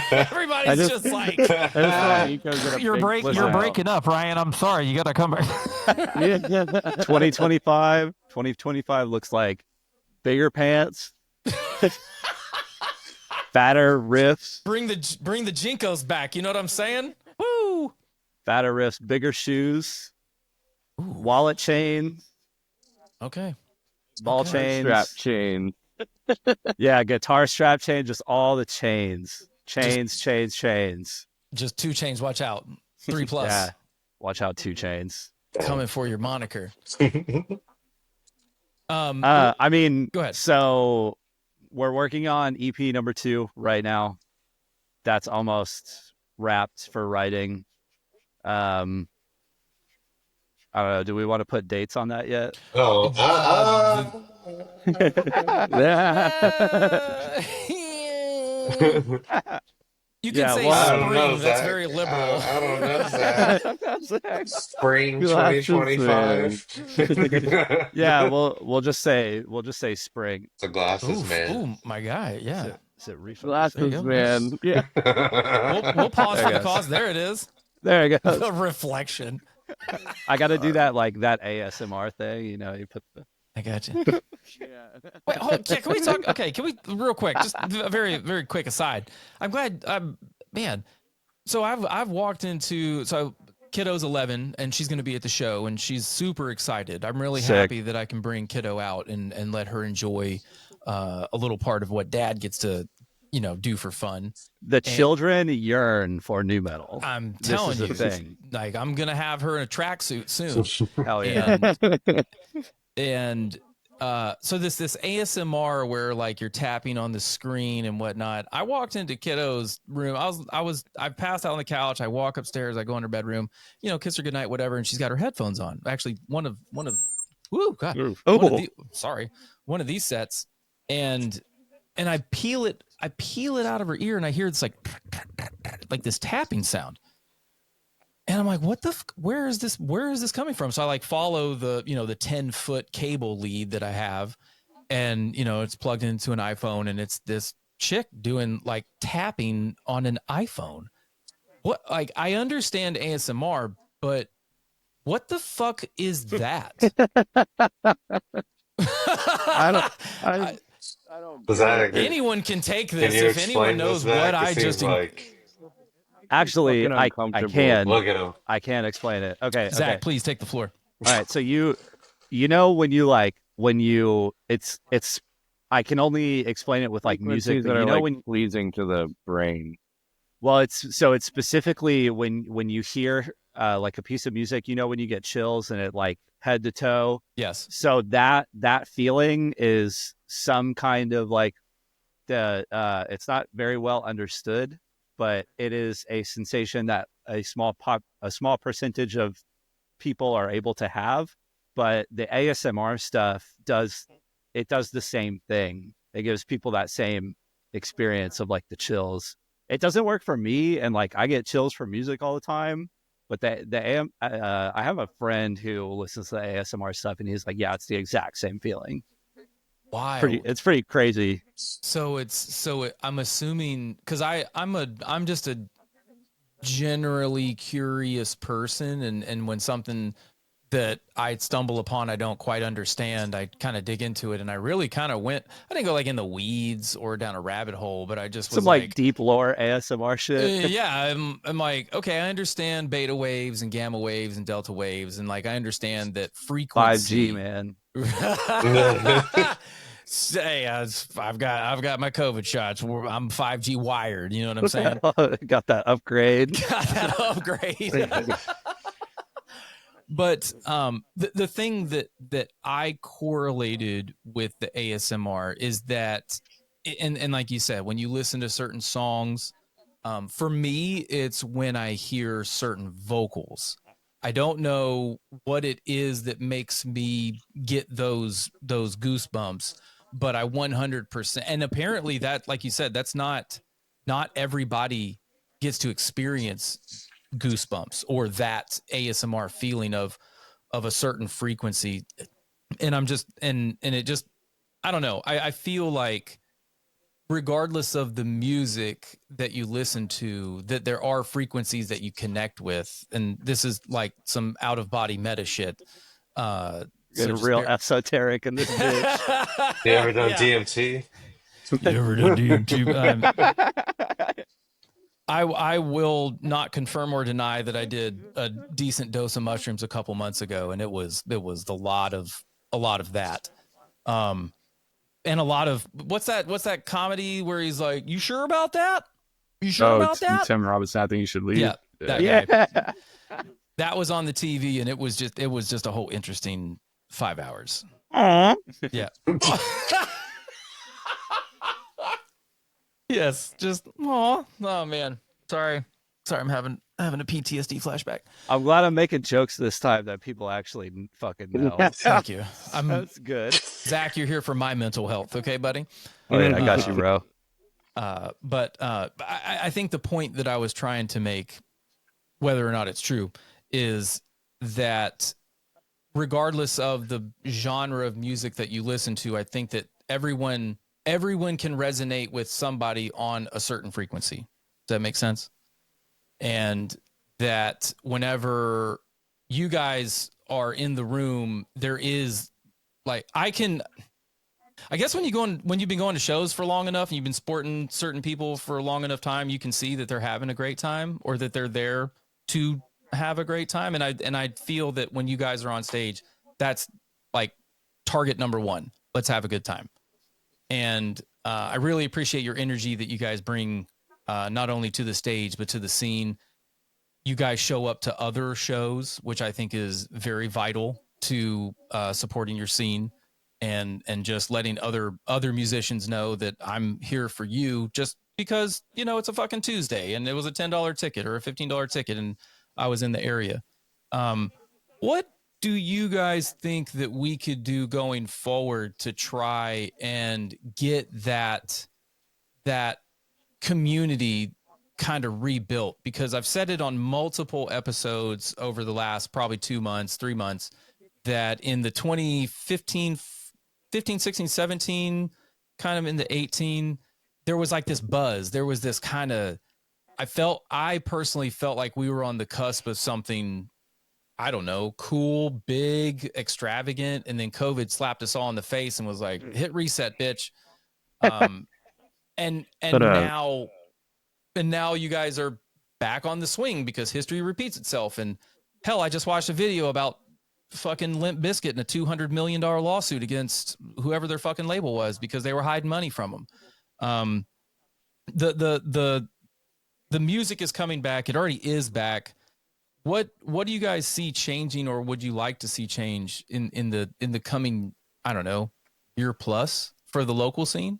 Everybody's just like, I just saw Nico get a you're big you're breaking up, Ryan. I'm sorry. You got to come back. 2025 looks like bigger pants, fatter riffs. Bring the Jinkos back. You know what I'm saying? Woo! Fatter riffs, bigger shoes, wallet chain. Okay. Ball chains. Strap chain. Yeah, guitar strap chain, just all the chains. Chains. Just 2 Chainz. Watch out. 3+. Yeah. Watch out, 2 Chainz. Coming for your moniker. I mean, go ahead. So we're working on EP number 2 right now. That's almost wrapped for writing. I don't know. Do we want to put dates on that yet? Oh, You can say spring. That's very liberal. I don't know, Zach. Spring 2025. Yeah, we'll just say spring. The glasses, man. Oh my God! Yeah. Is it refocus? Glasses, man. Yeah. We'll pause for the cause. There it is. There you go. The reflection. I got to do that that ASMR thing. You know, you put the. I got you. Wait, can we talk? Okay, can we real quick? Just a very, very quick aside. I'm glad. Man. So I've walked into Kiddo's 11 and she's going to be at the show and she's super excited. I'm really happy that I can bring Kiddo out and let her enjoy a little part of what Dad gets to do for fun. The children yearn for new metal. I'm telling you, thing. Like I'm gonna have her in a tracksuit soon. Hell yeah! And so this ASMR where like you're tapping on the screen and whatnot. I walked into Kiddo's room. I passed out on the couch. I walk upstairs. I go in her bedroom. Kiss her goodnight, whatever. And she's got her headphones on. Actually, one of one of these sets, and I peel it out of her ear, and I hear it's like this tapping sound. And I'm like, what where is this coming from? So I like follow the 10-foot cable lead that I have, and it's plugged into an iPhone, and it's this chick doing like tapping on an iPhone. What, like, I understand ASMR, but what the fuck is that? I don't. Anyone can take this if anyone knows what I just like. Actually, I can. Look at him. I can explain it. Okay, Zach, please take the floor. All right, so you know when it's I can only explain it with like music that are when pleasing to the brain. Well, it's specifically when you hear like a piece of music, when you get chills and it like head to toe. Yes. So that feeling is some kind of like it's not very well understood, but it is a sensation that a small percentage of people are able to have. But the ASMR stuff does the same thing. It gives people that same experience of like the chills. It doesn't work for me, and like I get chills from music all the time. But I have a friend who listens to the ASMR stuff, and he's like, "Yeah, it's the exact same feeling." Wow, it's pretty crazy. So I'm assuming because I'm just a generally curious person, and when something that I stumble upon I don't quite understand, I kind of dig into it, and I really kind of I didn't go like in the weeds or down a rabbit hole, but I just was some like deep lore ASMR shit. Yeah, I'm like, okay, I understand beta waves and gamma waves and delta waves, and like I understand that frequency. 5G, man. Say, I've got my COVID shots. I'm 5G wired. You know what I'm saying? Got that upgrade. Got that upgrade. But the thing that I correlated with the ASMR is that, and like you said, when you listen to certain songs, for me, it's when I hear certain vocals. I don't know what it is that makes me get those goosebumps, but I 100%. And apparently that, like you said, that's not everybody gets to experience goosebumps or that ASMR feeling of a certain frequency. And I'm just and it just, I don't know. I feel like regardless of the music that you listen to, that there are frequencies that you connect with. And this is like some out of body meta shit. So Getting just real esoteric in this bitch. You ever done yeah. DMT? You ever done DMT? I will not confirm or deny that I did a decent dose of mushrooms a couple months ago, and it was a lot of that. And a lot of what's that comedy where he's like, "You sure about that? You sure Oh, about that?" Tim Robinson, I think you should leave. Yeah, that Yeah. guy. That was on the TV, and it was just a whole interesting 5 hours. Yeah. Yes, just oh man. Sorry, I'm having a PTSD flashback. I'm glad I'm making jokes this time that people actually fucking know. Thank you. That's good. Zach, you're here for my mental health, okay, buddy? Oh yeah, I got you, bro. But I think the point that I was trying to make, whether or not it's true, is that regardless of the genre of music that you listen to, I think that everyone can resonate with somebody on a certain frequency. Does that make sense? And that whenever you guys are in the room, there is like, I guess when you've been going to shows for long enough and you've been sporting certain people for a long enough time, you can see that they're having a great time or that they're there to have a great time. And I feel that when you guys are on stage, that's like target number one. Let's have a good time. And I really appreciate your energy that you guys bring, not only to the stage, but to the scene. You guys show up to other shows, which I think is very vital to supporting your scene and just letting other musicians know that I'm here for you just because, it's a fucking Tuesday and it was a $10 ticket or a $15 ticket and I was in the area. What do you guys think that we could do going forward to try and get that community kind of rebuilt? Because I've said it on multiple episodes over the last probably 2 months, 3 months, that in the 2015, 16, 17, kind of in the 18, there was like this buzz. There was this kind of, I personally felt like we were on the cusp of something, I don't know, cool, big, extravagant. And then COVID slapped us all in the face and was like, hit reset, bitch. And now you guys are back on the swing because history repeats itself. And hell, I just watched a video about fucking Limp Bizkit in a $200 million lawsuit against whoever their fucking label was because they were hiding money from them. The music is coming back. It already is back. What do you guys see changing, or would you like to see change in the coming, I don't know, year plus for the local scene?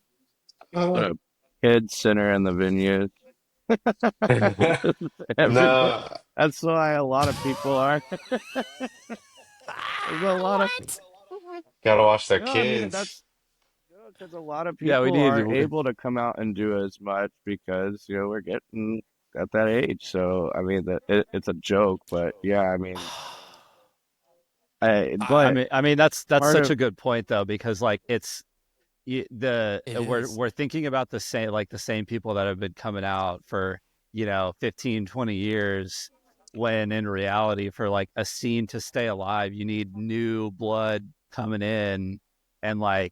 Put a kid center in the venue. No, That's why a lot of people are. There's a lot of. gotta watch their No, I mean kids. that's because a lot of Yeah, we people need aren't to. able to come out and do as much because we're getting at that age. So I mean it's a joke, but yeah, I mean, but I mean that's part such of a good point though, because like It is. we're thinking about the same people that have been coming out for 15, 20 years, when in reality for like a scene to stay alive you need new blood coming in. And like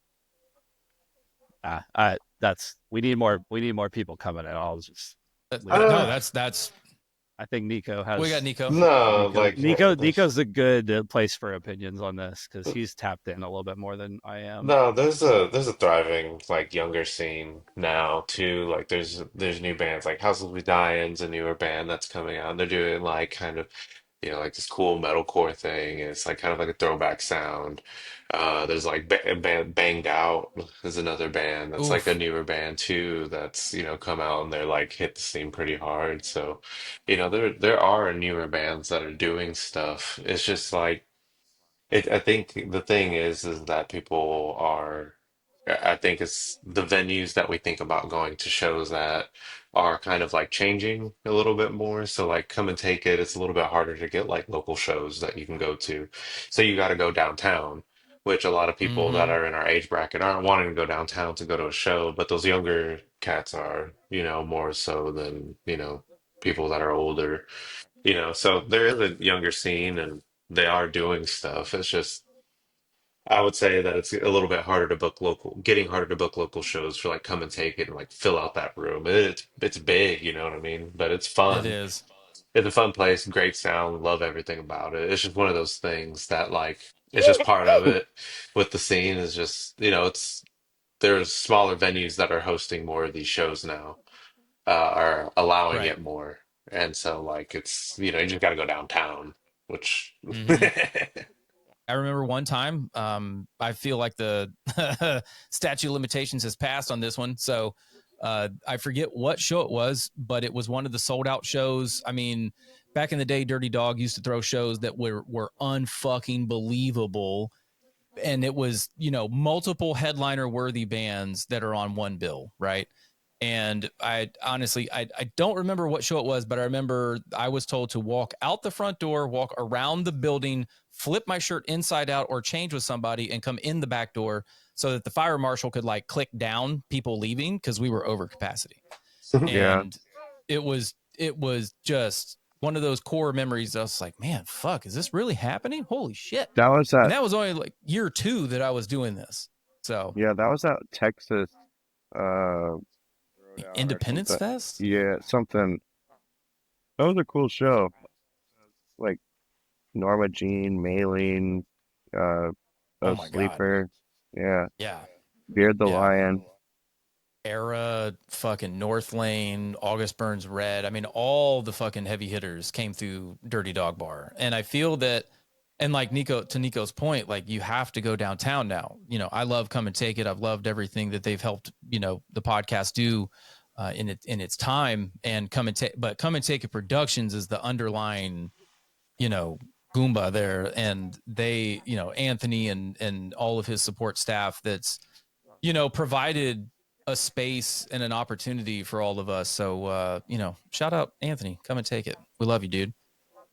we need more people coming in. I'll just leave it at No, Uh, that. that's I think Nico we got has Nico. no, like Nico's a good place for opinions on this because he's tapped in a little bit more than I am. no, there's a thriving like younger scene now too. Like there's new bands like House of the Dying's a newer band that's coming out. And they're doing like kind of like this cool metalcore thing. It's like kind of like a throwback sound. There's like Banged Out is another band that's like a Oof. newer band too that's come out and they're like hit the scene pretty hard. So there are newer bands that are doing stuff. It's just like I think the thing is that people are. I think it's the venues that we think about going to shows that are kind of like changing a little bit more. So like come and take it, it's a little bit harder to get like local shows that you can go to. So you got to go downtown, which a lot of people that Mm-hmm. are in our age bracket aren't wanting to go downtown to go to a show, but those younger cats are, more so than, people that are older, so there is a younger scene and they are doing stuff. It's just I would say that it's a little bit harder to book getting harder to book local shows for like come and take it and like fill out that room. It's big, you know what I mean? But it's It fun. is. It's a fun place, great sound, love everything about it. It's just one of those things that like it's just part of it with the scene is just, there's smaller venues that are hosting more of these shows now, are allowing Right. it more. And so like it's, you just gotta go downtown, which Mm-hmm. I remember one time, I feel like the statute of limitations has passed on this one. So I forget what show it was, but it was one of the sold out shows. I mean, back in the day, Dirty Dog used to throw shows that were unfucking believable. And it was, multiple headliner worthy bands that are on one bill, right? And I honestly, I don't remember what show it was, but I remember I was told to walk out the front door, walk around the building, flip my shirt inside out or change with somebody and come in the back door so that the fire marshal could like click down people leaving because we were over capacity. Yeah, And it was just one of those core memories. I was like, man, fuck, is this really happening? Holy shit. that was And that. that was only like year 2 that I was doing this. So Yeah, that was that Texas throwdown or Independence something. Fest. Yeah, something. That was a cool show. Like Norma Jean, Maylene, Oh a my God. sleeper. Yeah, Yeah. Beard the Yeah. Lion. Era, fucking North Lane, August Burns Red. I mean, all the fucking heavy hitters came through Dirty Dog Bar. And I feel that, and like Nico's point, like you have to go downtown now. I love Come and Take It. I've loved everything that they've helped, the podcast do in its time. And Come and Take It Productions is the underlying, Goomba there. And they, Anthony and all of his support staff that's, provided a space and an opportunity for all of us. So, shout out Anthony, Come and Take It. We love you, dude.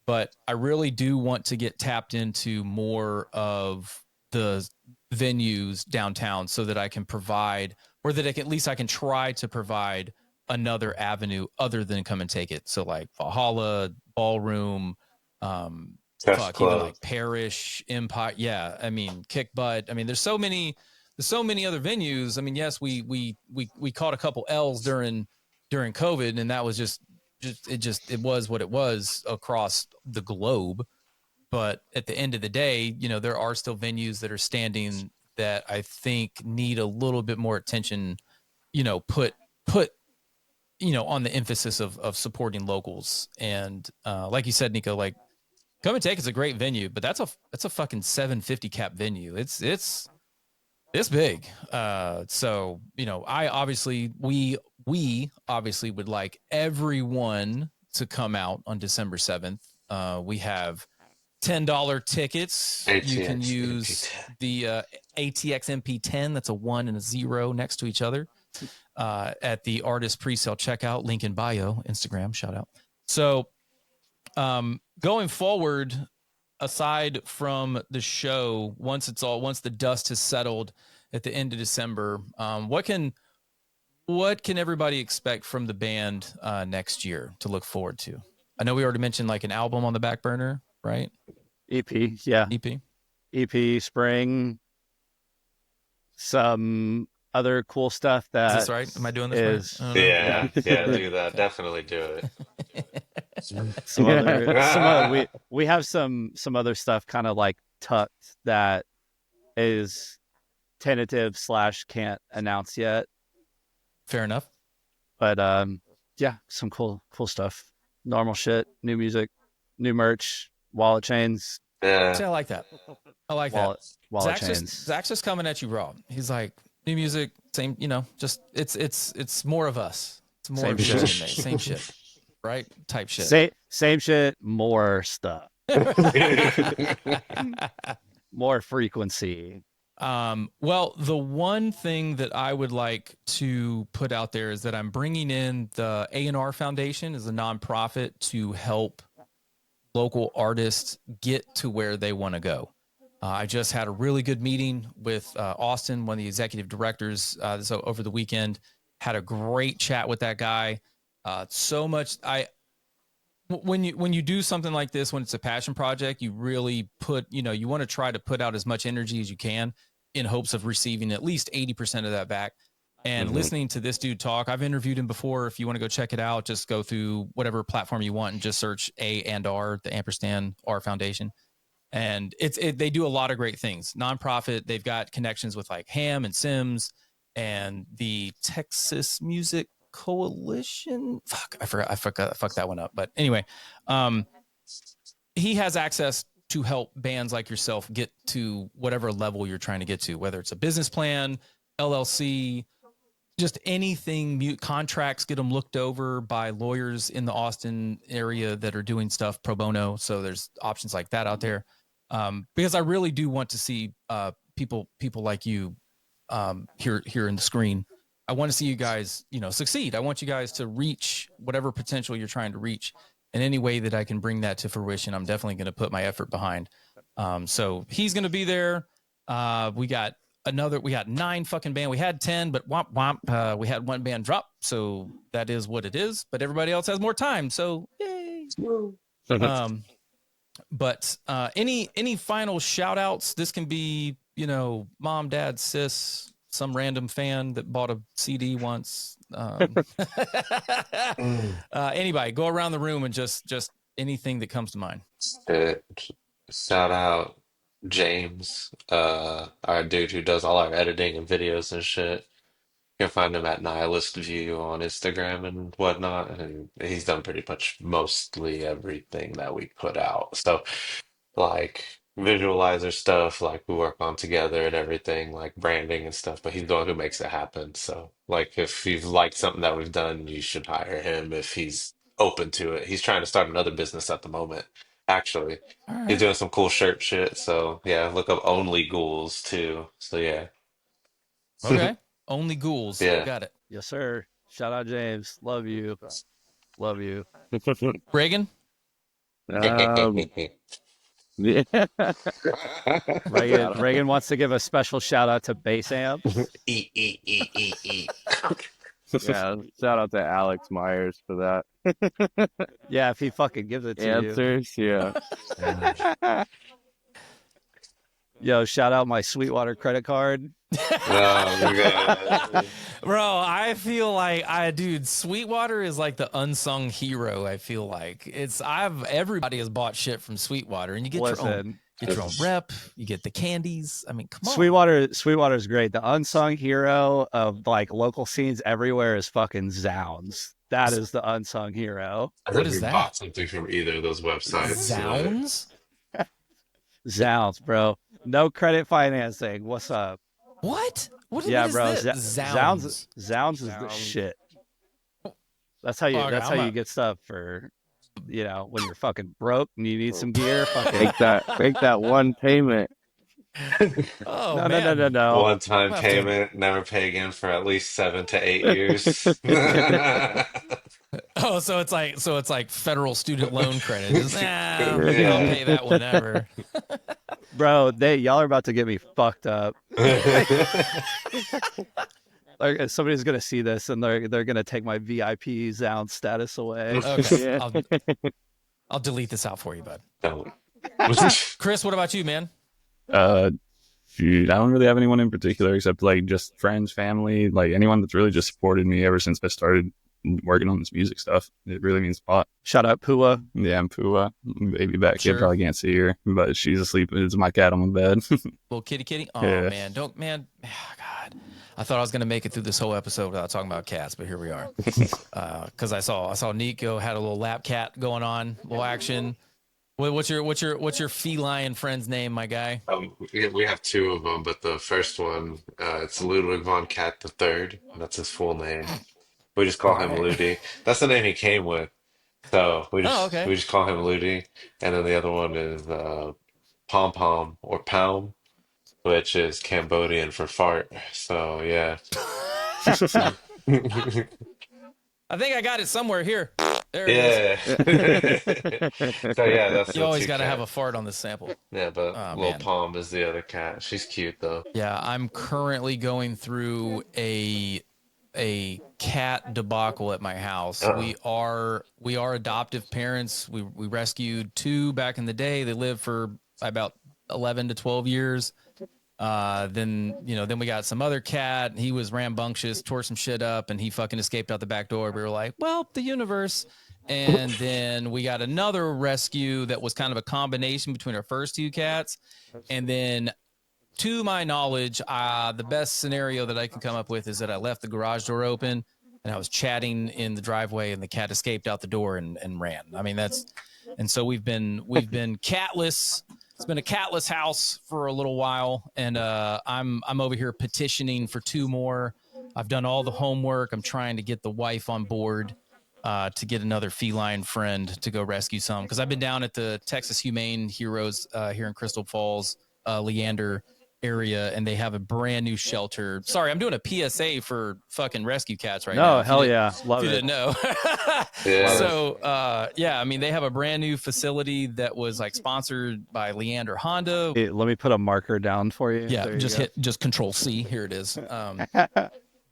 But I really do want to get tapped into more of the venues downtown so that I can provide, or that at least I can try to provide another avenue other than Come and Take It. So like Valhalla, Ballroom, Test even Club. like Parish, Empire. Yeah. I mean, Kick Butt. I mean, there's so many other venues. I mean, yes, we caught a couple L's during COVID, and that was just it was what it was across the globe. But at the end of the day, there are still venues that are standing that I think need a little bit more attention, put on the emphasis of supporting locals. And like you said, Nico, like Come and Take is a great venue, but that's a fucking 750 cap venue. It's big. So I obviously we obviously would like everyone to come out on December 7th. We have $10 tickets. You can ATX use the ATXMP 10. That's a 1 and a 0 next to each other at the artist pre-sale checkout. Link in bio. Instagram shout out. So going forward, aside from the show, once the dust has settled at the end of December, what can everybody expect from the band next year to look forward to? I know we already mentioned like an album on the back burner, right? EP, yeah. EP, spring, some other cool stuff that Is this right? Am I doing this right? Yeah, do that. Okay. Definitely do it. some other we have some other stuff kind of like tucked that is tentative / can't announce yet. Fair enough. But yeah, some cool stuff. Normal shit, new music, new merch, wallet chains. Yeah. See, I like that. Wallet chains. Zach's just coming at you raw. He's like, new music, same, just it's more of us. It's more of shit. Same shit. Right? Type shit. Same shit, more stuff. More frequency. Well, the one thing that I would like to put out there is that I'm bringing in the A&R Foundation as a nonprofit to help local artists get to where they want to go. I just had a really good meeting with Austin, one of the executive directors, so over the weekend. Had a great chat with that guy. So much when you do something like this, when it's a passion project, you really put, you want to try to put out as much energy as you can in hopes of receiving at least 80% of that back. And listening to this dude talk, I've interviewed him before. If you want to go check it out, just go through whatever platform you want and just search A&R, the ampersand R Foundation. And they do a lot of great things. Nonprofit, they've got connections with like Ham and Sims and the Texas Music Coalition. I fucked that one up. But anyway, he has access to help bands like yourself get to whatever level you're trying to get to, whether it's a business plan, LLC, just anything, contracts, get them looked over by lawyers in the Austin area that are doing stuff pro bono. So there's options like that out there. Because I really do want to see people like you here in the screen. I want to see you guys, succeed. I want you guys to reach whatever potential you're trying to reach. In any way that I can bring that to fruition, I'm definitely going to put my effort behind. So he's going to be there. We got 9 fucking band. We had 10, but we had one band drop. So that is what it is. But everybody else has more time. So yay. But any final shout outs? This can be, mom, dad, sis, some random fan that bought a CD once. Anybody, go around the room and just anything that comes to mind. Shout out James, our dude who does all our editing and videos and shit. You can find him at Nihilist View on Instagram and whatnot, and he's done pretty much mostly everything that we put out. So, like visualizer stuff, like we work on together and everything, like branding and stuff. But he's the one who makes it happen. So, like, if you've liked something that we've done, you should hire him if he's open to it. He's trying to start another business at the moment, actually. All He's right. doing some cool shirt shit. So, yeah, look up Only Ghouls too. So, yeah. Okay. Only Ghouls. Yeah. Got it. Yes, sir. Shout out James. Love you. Love you. Reagan? Yeah. Reagan wants to give a special shout out to bass amps. E. Yeah, shout out to Alex Myers for that. Yeah, if he fucking gives it to Answers, yeah. you. Yo, shout out my Sweetwater credit card. Oh, Bro, I feel like dude, Sweetwater is like the unsung hero. I feel like everybody has bought shit from Sweetwater, and you get your own rep, you get the candies. I mean, come on. Sweetwater is great. The unsung hero of like local scenes everywhere is fucking Zounds. That is the unsung hero. What is that? Bought something from either of those websites. Zounds? Zounds, bro. No credit financing. What's up? What? What Yeah, is bro. this? Zounds is the shit. That's how you get stuff for, when you're fucking broke and you need some gear. Fucking Make that one payment. Oh, no, man. no. One-time payment, never pay again for at least 7 to 8 years. Oh, so it's like federal student loan credit. I'll pay that whenever. Bro, y'all are about to get me fucked up. Like, somebody's gonna see this and they're gonna take my VIP Zound status away. Okay, I'll delete this out for you, bud. Don't. Chris, what about you, man? Shoot, I don't really have anyone in particular except like just friends, family, like anyone that's really just supported me ever since I started working on this music stuff. It really means a lot. Shout out Pua. Yeah, I'm Pua. Baby back kid, Sure. probably can't see her, but she's asleep. It's my cat on my bed. Little kitty. Oh, Yeah. man. God. I thought I was going to make it through this whole episode without talking about cats, but here we are. Because I saw Nico had a little lap cat going on, little action. What's your feline friend's name, my guy? We have 2 of them, but the first one, it's Ludwig von Cat the Third. That's his full name. We just call him Ludi. That's the name he came with. So we just call him Ludi. And then the other one is Pom Pom or Palm. which is Cambodian for fart. So yeah. I think I got it somewhere here. There it is. Yeah. So yeah, that's You the always two got to have a cat. fart on the sample. Yeah, but Oh Lil man. Palm is the other cat. She's cute though. Yeah, I'm currently going through a cat debacle at my house. Uh-uh. We are adoptive parents. We rescued two back in the day. They lived for about 11 to 12 years. Then we got some other cat. He was rambunctious, tore some shit up, and he fucking escaped out the back door. We were like, well, the universe. And then we got another rescue that was kind of a combination between our first two cats. And then, to my knowledge, the best scenario that I can come up with is that I left the garage door open and I was chatting in the driveway and the cat escaped out the door and ran. I mean, and so we've been catless. It's been a catless house for a little while, and I'm over here petitioning for two more. I've done all the homework. I'm trying to get the wife on board to get another feline friend to go rescue some, because I've been down at the Texas Humane Heroes here in Crystal Falls, Leander area, and they have a brand new shelter. Sorry, I'm doing a PSA for fucking rescue cats right now. No, hell yeah. Love it. Didn't know. Yeah. So, I mean, they have a brand new facility that was like sponsored by Leander Honda. Hey, let me put a marker down for you. Yeah, There you just go. just Control C. Here it is.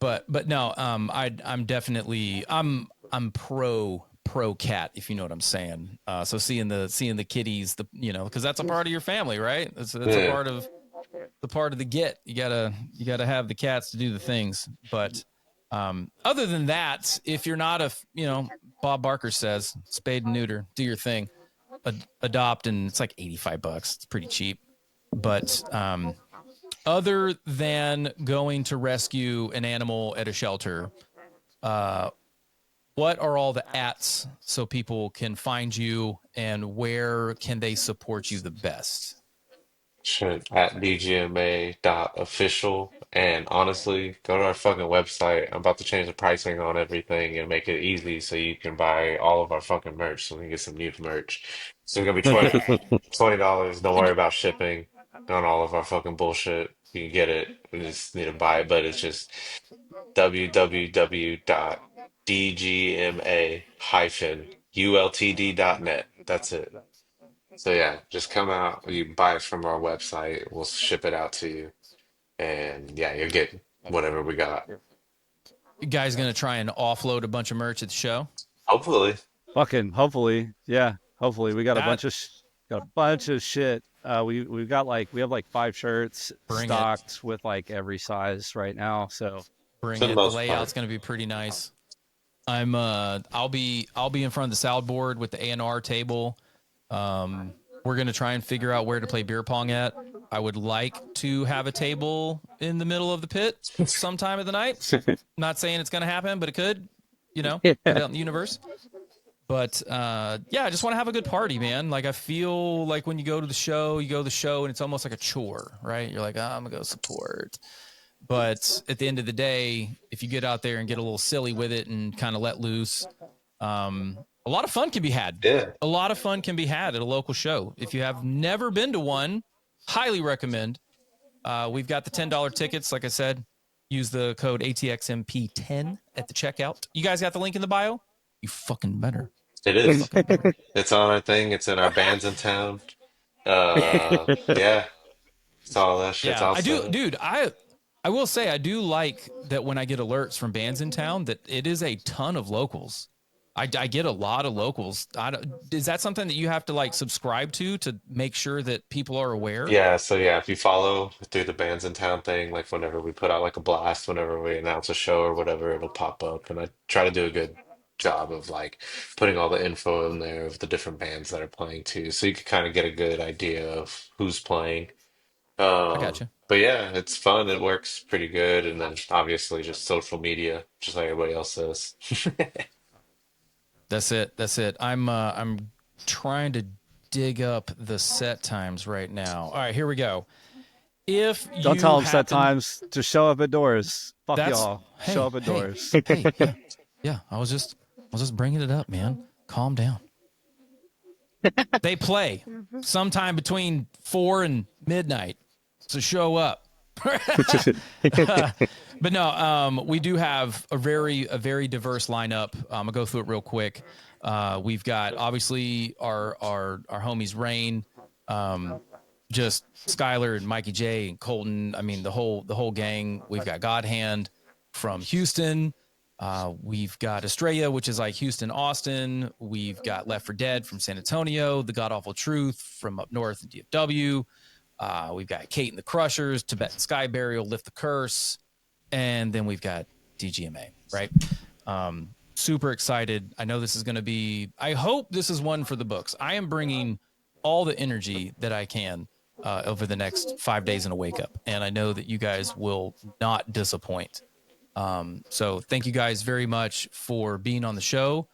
But no, I'm definitely I'm pro cat, if you know what I'm saying. So seeing the kitties, because that's a part of your family, right? That's a part of the get. You gotta have the cats to do the things. But other than that, if you're not Bob Barker says, spade and neuter, do your thing, adopt, and it's like $85. It's pretty cheap. But other than going to rescue an animal at a shelter, what are all the ats so people can find you, and where can they support you the best? Shit, at DGMA.official. And honestly, go to our fucking website. I'm about to change the pricing on everything and make it easy so you can buy all of our fucking merch so we can get some new merch. So it's gonna be $20. Don't worry about shipping on all of our fucking bullshit. You can get it. We just need to buy it, but it's just www.dgma-ultd.net. That's it. So yeah, just come out. You buy it from our website. We'll ship it out to you, and yeah, you'll get whatever we got. You guys gonna try and offload a bunch of merch at the show? Hopefully, Fucking hopefully, yeah. Hopefully, we got a That- bunch of shit. We have like 5 shirts Bring it. stocked with like every size right now. So Bring For the it. The most layout's part. going to be pretty nice. I'll be in front of the salad board with the A&R table. We're going to try and figure out where to play beer pong at. I would like to have a table in the middle of the pit sometime of the night. Not saying it's going to happen, but it could, put it out in the universe. But I just want to have a good party, man. Like, I feel like when you go to the show, and it's almost like a chore, right? You're like, I'm going to go support. But at the end of the day, if you get out there and get a little silly with it and kind of let loose, a lot of fun can be had. Yeah. A lot of fun can be had at a local show. If you have never been to one, highly recommend. We've got the $10 tickets. Like I said, use the code ATXMP10 at the checkout. You guys got the link in the bio? You fucking better. It is. It's on our thing. It's in our bands in town. Yeah. It's all that shit's Yeah, all I do, set up. dude. I will say I do like that when I get alerts from bands in town that it is a ton of locals. I get a lot of locals. Is that something that you have to like subscribe to make sure that people are aware? Yeah, so yeah, if you follow through the bands in town thing, like whenever we put out like a blast, whenever we announce a show or whatever, it'll pop up. And I try to do a good job of like putting all the info in there of the different bands that are playing too, so you can kind of get a good idea of who's playing. I got you. But yeah, it's fun. It works pretty good. And then obviously just social media, just like everybody else says. That's it. I'm trying to dig up the set times right now. All right, here we go. If you don't tell them set happen- times. Just show up at doors. Fuck That's- y'all. hey, Show up at hey, doors. Hey, yeah. I was just bringing it up, man. Calm down. They play sometime between 4 and midnight. So show up. But no, we do have a very diverse lineup. I'm gonna go through it real quick. We've got obviously our homies Rain, just Skylar and Mikey J and Colton. I mean the whole gang. We've got Godhand from Houston. We've got Estrella, which is like Houston, Austin. We've got Left for Dead from San Antonio. The God Awful Truth from up north in DFW. We've got Kate and the Crushers, Tibetan Sky Burial, Lift the Curse, and then we've got DGMA, right? Super excited. I know this is going to be, I hope this is one for the books. I am bringing all the energy that I can over the next 5 days in a wake up. And I know that you guys will not disappoint. So thank you guys very much for being on the show.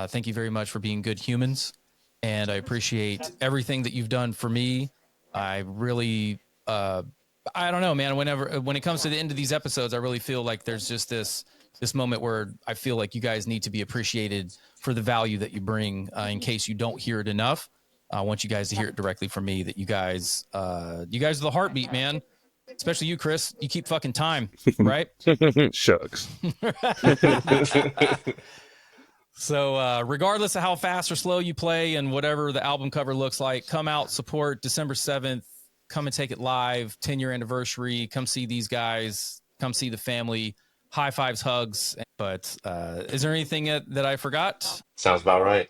Thank you very much for being good humans. And I appreciate everything that you've done for me. I really, I don't know, man, when it comes to the end of these episodes, I really feel like there's just this moment where I feel like you guys need to be appreciated for the value that you bring, in case you don't hear it enough. I want you guys to hear it directly from me that you guys are the heartbeat, man. Especially you, Chris. You keep fucking time, right? Shucks. So regardless of how fast or slow you play and whatever the album cover looks like, come out, support December 7th. Come and take it live, 10-year anniversary. Come see these guys. Come see the family. High fives, hugs. But is there anything that I forgot? Sounds about right.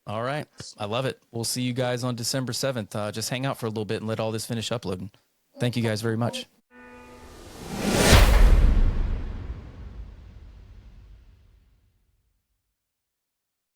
All right. I love it. We'll see you guys on December 7th. Just hang out for a little bit and let all this finish uploading. Thank you guys very much.